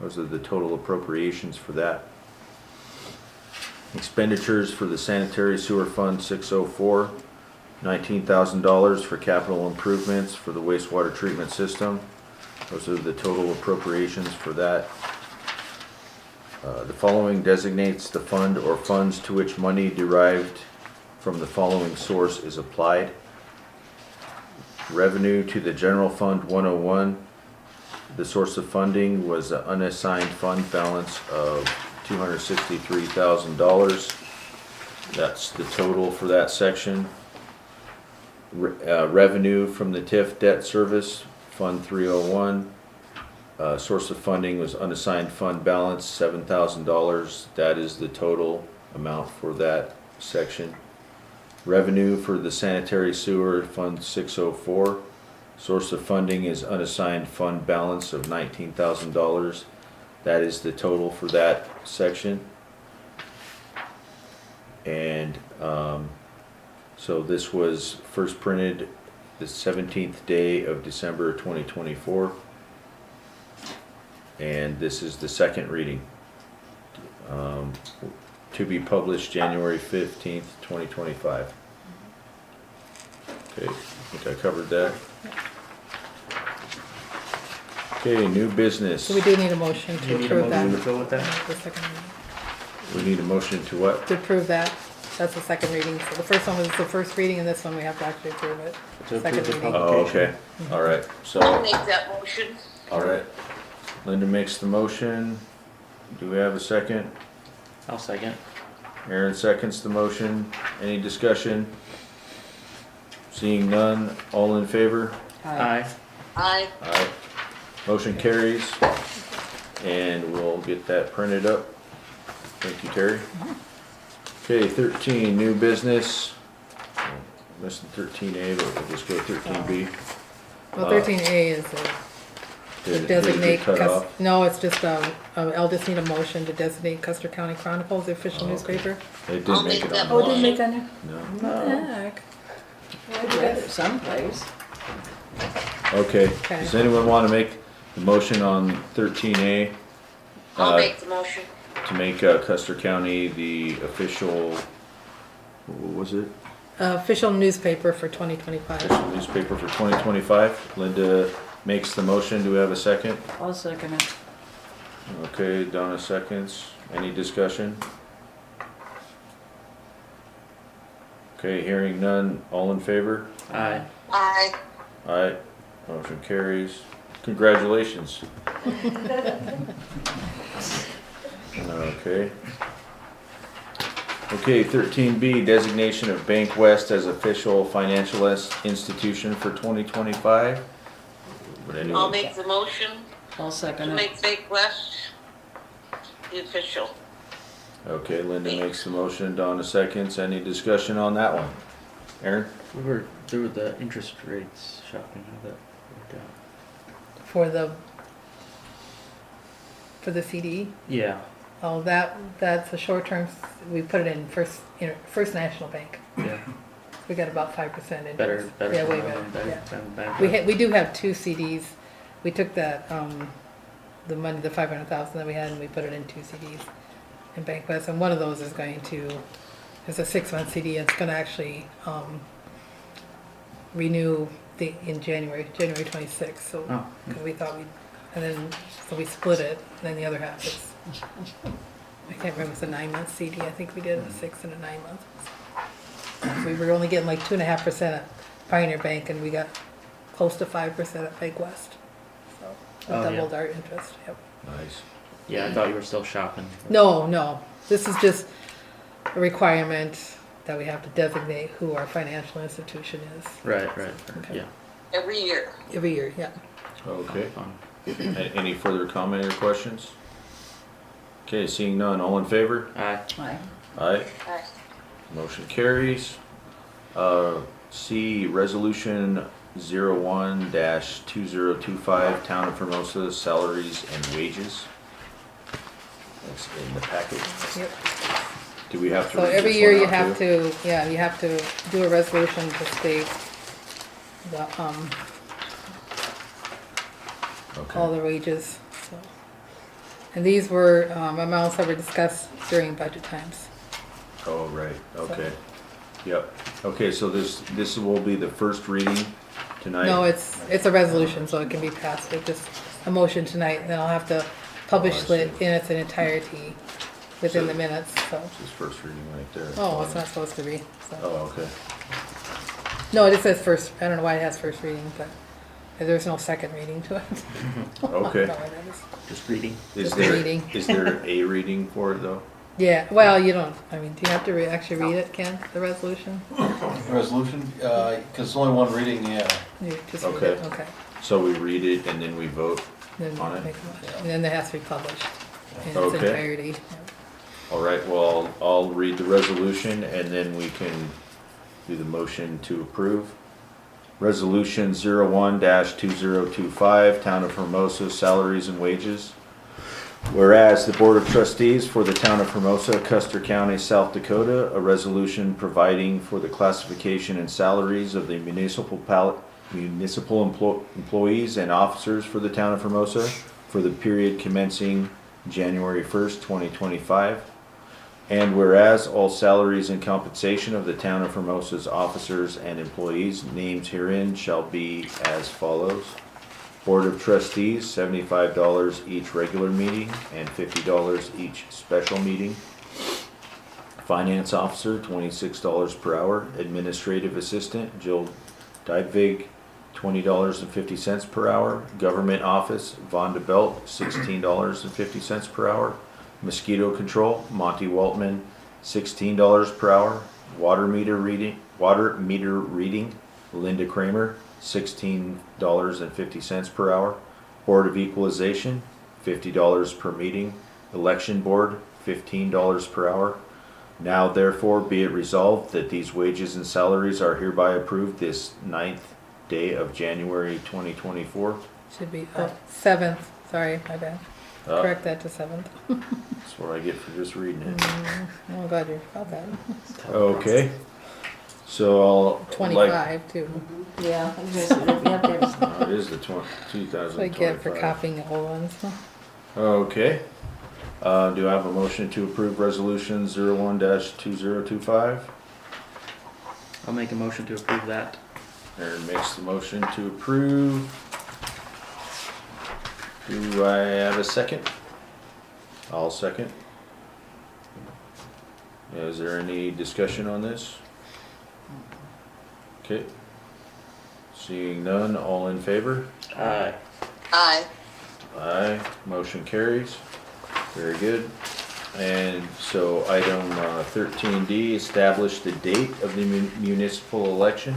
Those are the total appropriations for that. Expenditures for the sanitary sewer fund 604, $19,000 for capital improvements for the wastewater treatment system. Those are the total appropriations for that. The following designates the fund or funds to which money derived from the following source is applied. Revenue to the general fund 101. The source of funding was an unassigned fund balance of $263,000. That's the total for that section. Revenue from the TIF debt service, Fund 301. Source of funding was unassigned fund balance, $7,000. That is the total amount for that section. Revenue for the sanitary sewer, Fund 604. Source of funding is unassigned fund balance of $19,000. That is the total for that section. And so this was first printed the 17th day of December 2024. And this is the second reading. To be published January 15th, 2025. Okay, I think I covered that. Okay, new business. So we do need a motion Do to you need a approve motion that. to go with that? The second reading. We need a motion to what? To approve that. That's the second reading. So the first one was the first reading, and this one we have to actually approve it. To approve Second the reading. Oh, okay, all right, I'll so, make that motion. all right. Linda makes the motion. Do we have a second? I'll second. Aaron seconds the motion. Any discussion? Seeing none, all in favor? Aye. Aye. Aye. Motion carries. And we'll get that printed up. Thank you, Terry. Okay, 13, new business. Missing 13A, but we'll just go 13B. Well, 13A is Did it designate, get cut off? no, it's just, I'll just need a motion to designate Custer County Chronicles, the official Oh, okay. newspaper. It I'll didn't make make it that on. Oh, it motion. didn't make on there? No. What the heck? I read it someplace. Okay, Okay. does anyone want to make the motion on 13A? I'll uh, make the motion. To make Custer County the official, what was it? Official newspaper for 2025. Official newspaper for 2025. Linda makes the motion. Do we have a second? I'll second it. Okay, Donna seconds. Any discussion? Okay, hearing none. All in favor? Aye. Aye. Aye. Motion carries. Congratulations. Okay. Okay, 13B, designation of Bank West as official financial institution for 2025. Would anyone? I'll make the motion I'll to second it. make Bank West the official. Okay, Linda makes the motion, Donna seconds. Any discussion on that one? Aaron? We were through the interest rates shopping, how that worked out. For the CD. Yeah, Oh, that's a short term, we put it in First National Bank. yeah, We got about 5% interest. better. Yeah, way than better, yeah. than bank. We do have two CDs. We took that, the money, the 500,000 that we had, and we put it in two CDs in Bank West. And one of those is going to, it's a 6-month CD. It's going to actually renew in January 26th. So Oh, 'cause we thought so we split it. And then the other half is, I can't remember, it's a 9-month CD. I think we did a 6 and a 9 month. So we were only getting like 2.5% at Pioneer Bank, and we got close to 5% at Bank West. So Oh, it yeah. doubled our interest. Yep. Nice. yeah, I thought you were still shopping. No, this is just a requirement that we have to designate who our financial institution is Right, Okay. yeah. Every year. every year. Yeah. Okay. Fun. Any further comment or questions? Okay, seeing none. All in favor? Aye. Aye. Aye. Aye. Motion carries. C, resolution 01-2025, Town of Hermosa salaries and wages. That's in the packet. Yep. Do we have to So read every this year one you out have too? you have to do a resolution to state the all Okay. the wages. So. And these were amounts that were discussed during budget times. Oh, right, okay. Yep. Okay, so this will be the first reading tonight? No, it's a resolution, so it can be passed with just a motion tonight, and then I'll have to publish Oh, I it see. in its entirety within the minutes, so. This is first reading right there. Oh, it's not supposed to be, so. Oh, okay. No, it just says first, I don't know why it has first reading, but there's no second reading to it. I don't know Okay. why that is. Just reading. Is Just there, reading. is there a reading for it though? Yeah, well, you don't, I mean, do you have to actually read it, Ken, the resolution? Resolution, cause it's only one reading, yeah. You just read Okay. it, okay. So we read it and then we vote? Then On it? make a motion. And then it has to be published in its Okay. entirety. All right, well, I'll read the resolution and then we can do the motion to approve. Resolution 01-2025, Town of Hermosa Salaries and Wages. Whereas the Board of Trustees for the Town of Hermosa, Custer County, South Dakota, a resolution providing for the classification and salaries of the employees and officers for the Town of Hermosa for the period commencing January 1st, 2025. And whereas all salaries and compensation of the Town of Hermosa's officers and employees named herein shall be as follows. Board of Trustees, $75 each regular meeting and $50 each special meeting. Finance Officer, $26 per hour. Administrative Assistant, Jill Dybvig, $20.50 per hour. Government Office, Von DeBelt, $16.50 per hour. Mosquito Control, Monty Waltman, $16 per hour. Water meter reading, Linda Kramer, $16.50 per hour. Board of Equalization, $50 per meeting. Election Board, $15 per hour. Now therefore be it resolved that these wages and salaries are hereby approved this 9th day of January 2024. Should be, oh, 7th, sorry, my bad. Correct that to 7th. That's what I get for just reading it. Oh, glad you caught that. Okay. So I'll. like- 25 too. Yeah, I was gonna say, we have to have- Oh, it is the 2025. That's what I get for copying the old ones. Okay. Do I have a motion to approve resolution 01-2025? I'll make a motion to approve that. Aaron makes the motion to approve. Do I have a second? I'll second. Is there any discussion on this? Okay. Seeing none, all in favor? Aye. Aye. Aye, motion carries. Very good. And so item 13D, establish the date of the municipal election.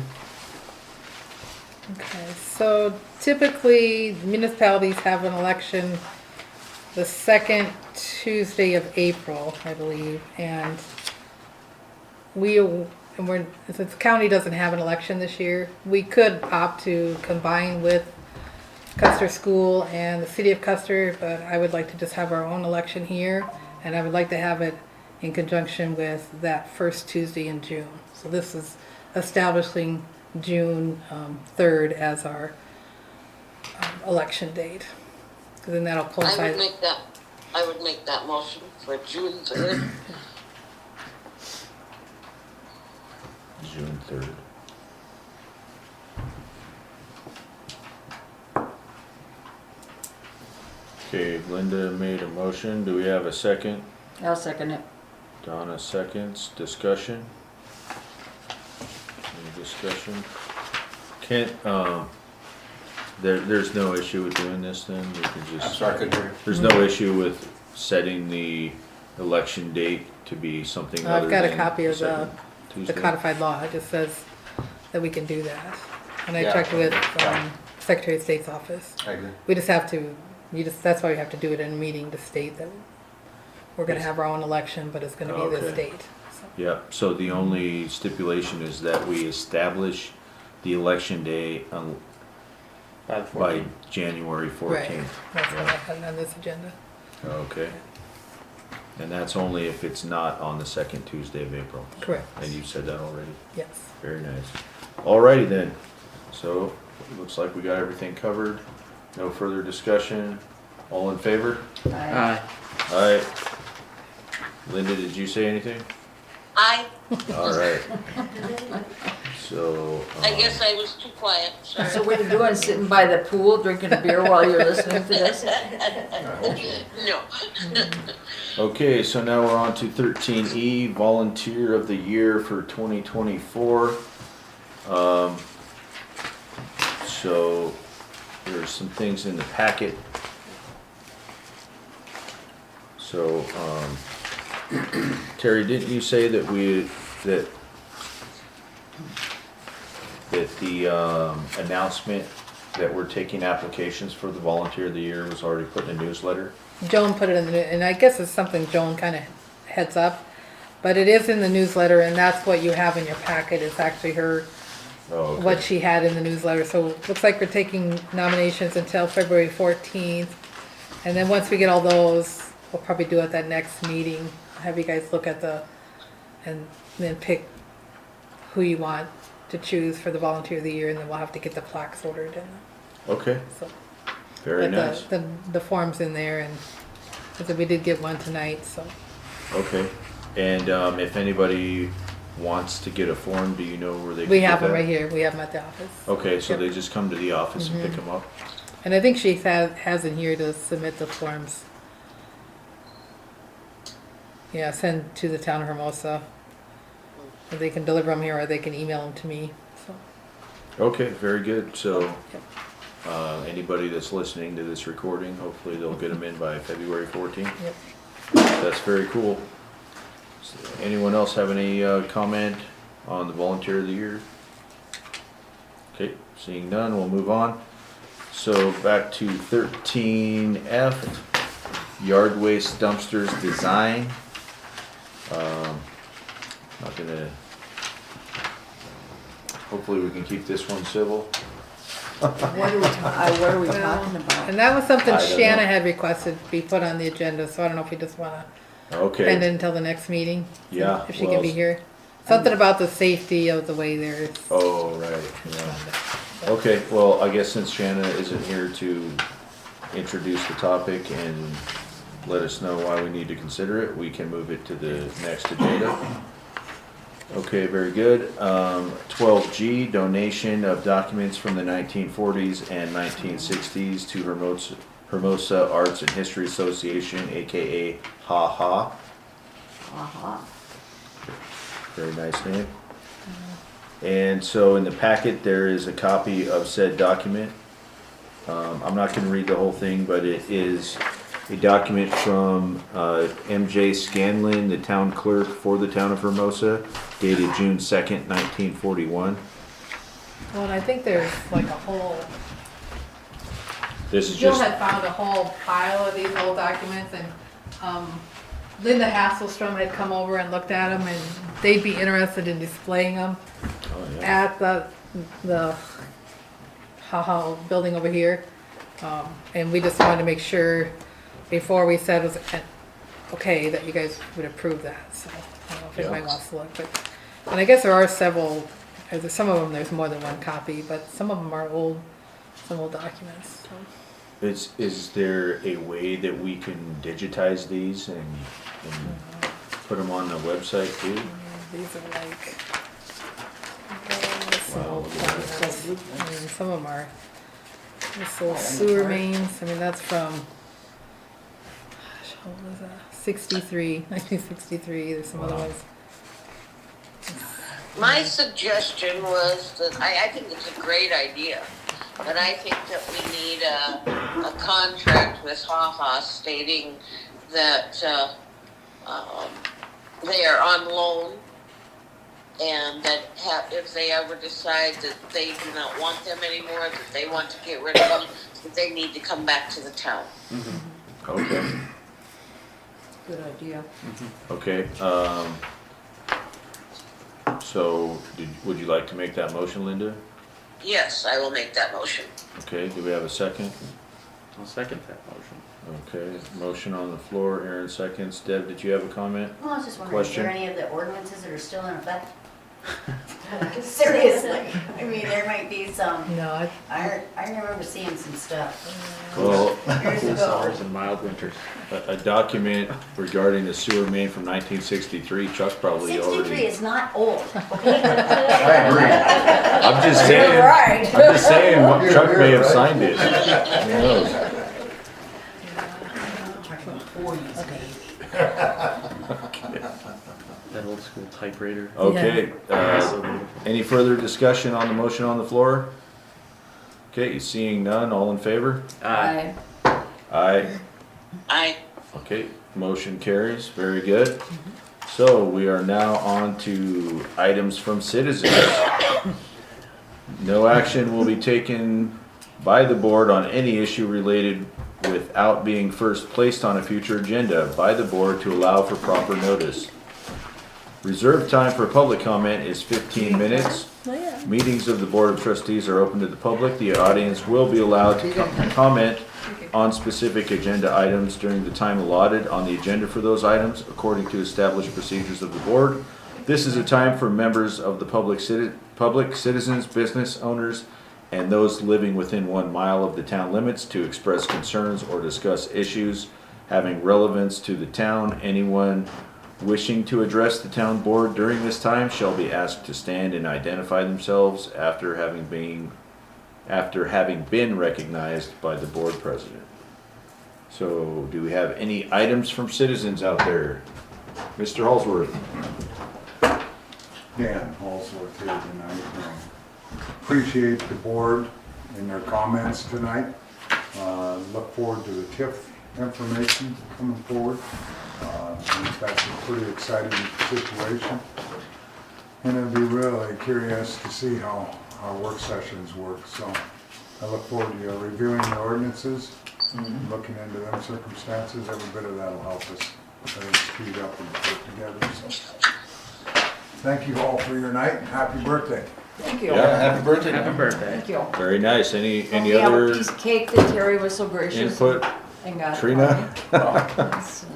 Okay, so typically municipalities have an election the second Tuesday of April, I believe, and since the county doesn't have an election this year, we could opt to combine with Custer School and the city of Custer, but I would like to just have our own election here, and I would like to have it in conjunction with that first Tuesday in June. So this is establishing June 3rd as our election date. 'Cause then that'll I would coincide. make that motion for June 3rd. June 3rd. Okay, Linda made a motion. Do we have a second? I'll second it. Donna seconds. Discussion? Any discussion? Kent, there's no issue with doing this then? We can I'm just. sorry, I couldn't hear. There's no issue with setting the election date to be something other I've got a than copy of second the Tuesday? codified law. It just says that we can do that. And I Yeah. checked with Secretary of State's office. I agree. We just have to, that's why we have to do it in a meeting to state that we're gonna have our own election, but it's gonna be this Okay. date. So, Yep, so the only stipulation is that we establish the election day By the by 14th. January Right, 14th. that's what I had on this agenda. Okay. And that's only if it's not on the second Tuesday of April. Correct. And you said that already? Yes. Very nice. Alrighty then. So, looks like we got everything covered. No further discussion. All in favor? Aye. Alright. Linda, did you say anything? All right. So. I guess I was too quiet, sorry. So what are you doing, sitting by the pool, drinking a beer while you're listening to this? No. Okay, so now we're on to 13E, Volunteer of the Year for 2024. So there's some things in the packet. So, Terry, didn't you say that that the announcement that we're taking applications for the Volunteer of the Year was already put in a newsletter? Joan put it in the, and I guess it's something Joan kind of heads up, but it is in the newsletter, and that's what you have in your packet. It's actually her, Oh, okay. what she had in the newsletter. So it looks like we're taking nominations until February 14th. And then once we get all those, we'll probably do at that next meeting, have you guys look at and then pick who you want to choose for the Volunteer of the Year, and then we'll have to get the plaques ordered. And Okay, so, very but nice. the form's in there, and I said we did get one tonight, so. Okay, and if anybody wants to get a form, do you know where they can We get have them that? right here, we have them at the office. Okay, so Yep. they just come to the office and Mm-hmm. pick them up? And I think she has in here to submit the forms. Yeah, send to the town of Hermosa. Or they can deliver them here, or they can email them to me, so. Okay, very good. So, Yep. anybody that's listening to this recording, hopefully they'll get them in by February 14th. Yep. That's very cool. So anyone else have any comment on the Volunteer of the Year? Okay, seeing none, we'll move on. So back to 13F, yard waste dumpsters design. Not gonna, hopefully we can keep this one civil. What are we talking about? And that was something I don't know. Shanna had requested to be put on the agenda, so I don't know if we just wanna end it Okay, until the next meeting. Yeah, If she well, can be here. Something about the safety of the way there is. oh, right, yeah. Okay, well, I guess since Shanna isn't here to introduce the topic and let us know why we need to consider it, we can move it to the next agenda. Okay, very good. 12G, donation of documents from the 1940s and 1960s to Hermosa Arts and History Association, AKA HaHa. Uh-huh. Very nice name. And so in the packet, there is a copy of said document. I'm not gonna read the whole thing, but it is a document from MJ Scanlon, the town clerk for the town of Hermosa, dated June 2nd, 1941. Well, and I think there's like a whole, This is Jill just, had found a whole pile of these old documents, and Linda Hasselstrom had come over and looked at them, and they'd be interested in displaying them oh, yeah. at the haha building over here. And we just wanted to make sure before we said it was okay that you guys would approve that. So I don't know if Yeah. anybody wants to look, but and I guess there are several. Some of them there's more than one copy, but some of them are old, some old documents. So. Is there a way that we can digitize these and put them on the website too? These are like. Wow, look at that. I mean, some of them are this little sewer mains. I mean, that's from. Gosh, how old was that? 1963. There's some other ones. My suggestion was that, I think it's a great idea, but I think that we need a contract with HaHa stating that they are on loan, and that if they ever decide that they do not want them anymore, that they want to get rid of them, that they need to come back to the town. Okay, Good idea. okay. So, would you like to make that motion, Linda? Yes, I will make that motion. Okay, do we have a second? I'll second that motion. Okay, motion on the floor, Aaron seconds. Deb, did you have a comment? Well, I was just wondering, is there Question? any of the ordinances that are still in effect? Seriously, I mean, there might be some, No, I remember seeing some stuff Well, years Cool ago. summers and mild winters. a document regarding the sewer main from 1963, Chuck probably 63 already. is not old, okay? I agree. I'm just saying, You're right. I'm just saying, You're Chuck may here, have right? signed it. Who knows? That old school typewriter. Okay, So beautiful. any further discussion on the motion on the floor? Okay, seeing none, all in favor? I, Aye. I, Okay, motion carries, very good. So we are now on to items from citizens. No action will be taken by the board on any issue related without being first placed on a future agenda by the board to allow for proper notice. Reserved time for public comment is 15 minutes. Meetings of the Board of Trustees are open to the public. The audience will be allowed to comment on specific agenda items during the time allotted on the agenda for those items, according to established procedures of the board. This is a time for members of the public, citizens, business owners, and those living within 1 mile of the town limits to express concerns or discuss issues having relevance to the town. Anyone wishing to address the town board during this time shall be asked to stand and identify themselves after having been recognized by the board president. So, do we have any items from citizens out there? Mr. Halsworth? Dan Holsworth here tonight. Appreciate the board and their comments tonight. Look forward to the TIF information coming forward. I think that's a pretty exciting situation. And I'd be really curious to see how our work sessions work. So I look forward to reviewing the ordinances, looking into them circumstances. Every bit of that will help us speed up and put it together. So thank you all for your night. Happy birthday. thank you. Yeah. Happy birthday. Happy birthday. Thank you. Very nice. Any We have a other piece of cake that Terry was so gracious input? and got. Trina? It's,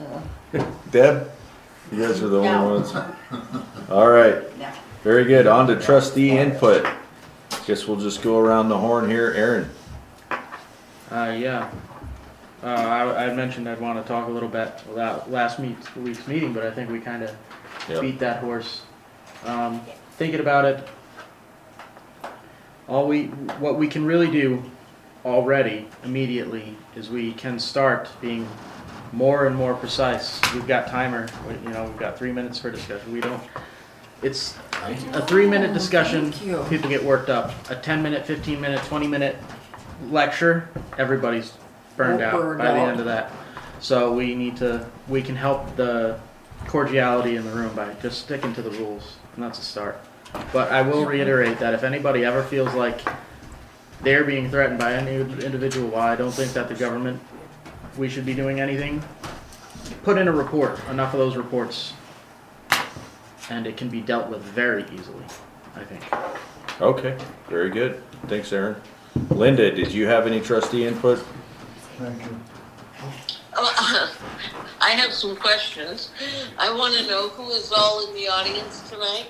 Deb? You guys are the No. only ones. All right, No. very good. On to trustee input. Guess we'll just go around the horn here. Aaron? Yeah. I mentioned I'd want to talk a little bit about last week's meeting, but I think we kind of Yep. beat that horse. Thinking about it, what we can really do already immediately is we can start being more and more precise. We've got timer, we've got 3 minutes for discussion. It's a 3-minute discussion, Thank you. people get worked up. A 10-minute, 15-minute, 20-minute lecture, everybody's burned out Burned by the out. end of that. So we can help the cordiality in the room by just sticking to the rules, and that's a start. But I will reiterate that if anybody ever feels like they're being threatened by any individual, while I don't think that the government, we should be doing anything, put in a report, enough of those reports, and it can be dealt with very easily, I think. Okay, very good. Thanks, Aaron. Linda, did you have any trustee input? Thank you. I have some questions. I want to know who is all in the audience tonight.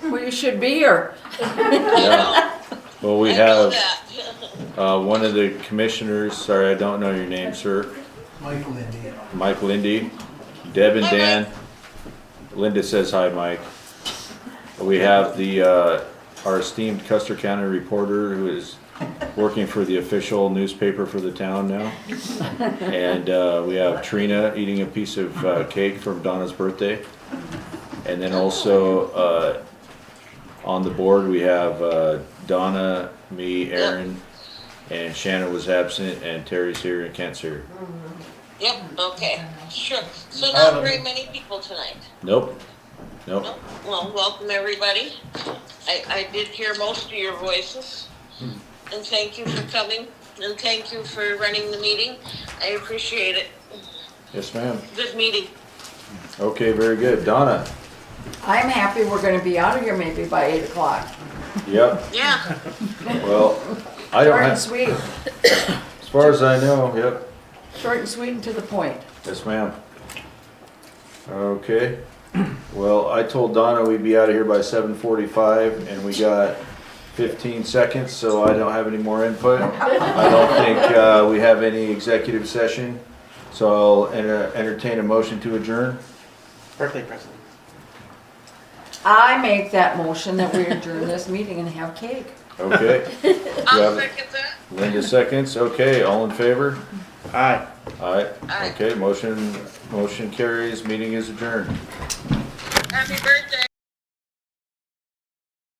well, you should be here. Yeah. Well, we I know have that. one of the commissioners, sorry, I don't know your name, sir. Mike Lindy. Mike Lindy, Deb and Hi, Dan. Mike. Linda says hi, Mike. We have our esteemed Custer County reporter who is working for the official newspaper for the town now. And we have Trina eating a piece of cake from Donna's birthday. And then also on the board, we have Donna, me, Aaron, and Shannon was absent, and Terry's here and Kent's here. Yep, okay, sure. So not very many people tonight. Nope, nope. No? Well, welcome everybody. I did hear most of your voices. And thank you for coming, and thank you for running the meeting. I appreciate it. Yes, ma'am. Good meeting. Okay, very good. Donna? I'm happy we're gonna be out of here maybe by 8 o'clock. Yep. Yeah, Well, I don't Short and have, sweet, as far as I know, yep. short and sweet and to the point. Yes, ma'am. Okay. Well, I told Donna we'd be out of here by 7:45, and we got 15 seconds, so I don't have any more input. I don't think we have any executive session, so I'll entertain a motion to adjourn. Birthday present. I make that motion that we adjourn this meeting and have cake. Okay. I'll Yeah. second that. Linda seconds. Okay, all in favor? Aye. Aye. Aye. Okay, motion carries. Meeting is adjourned. Happy birthday.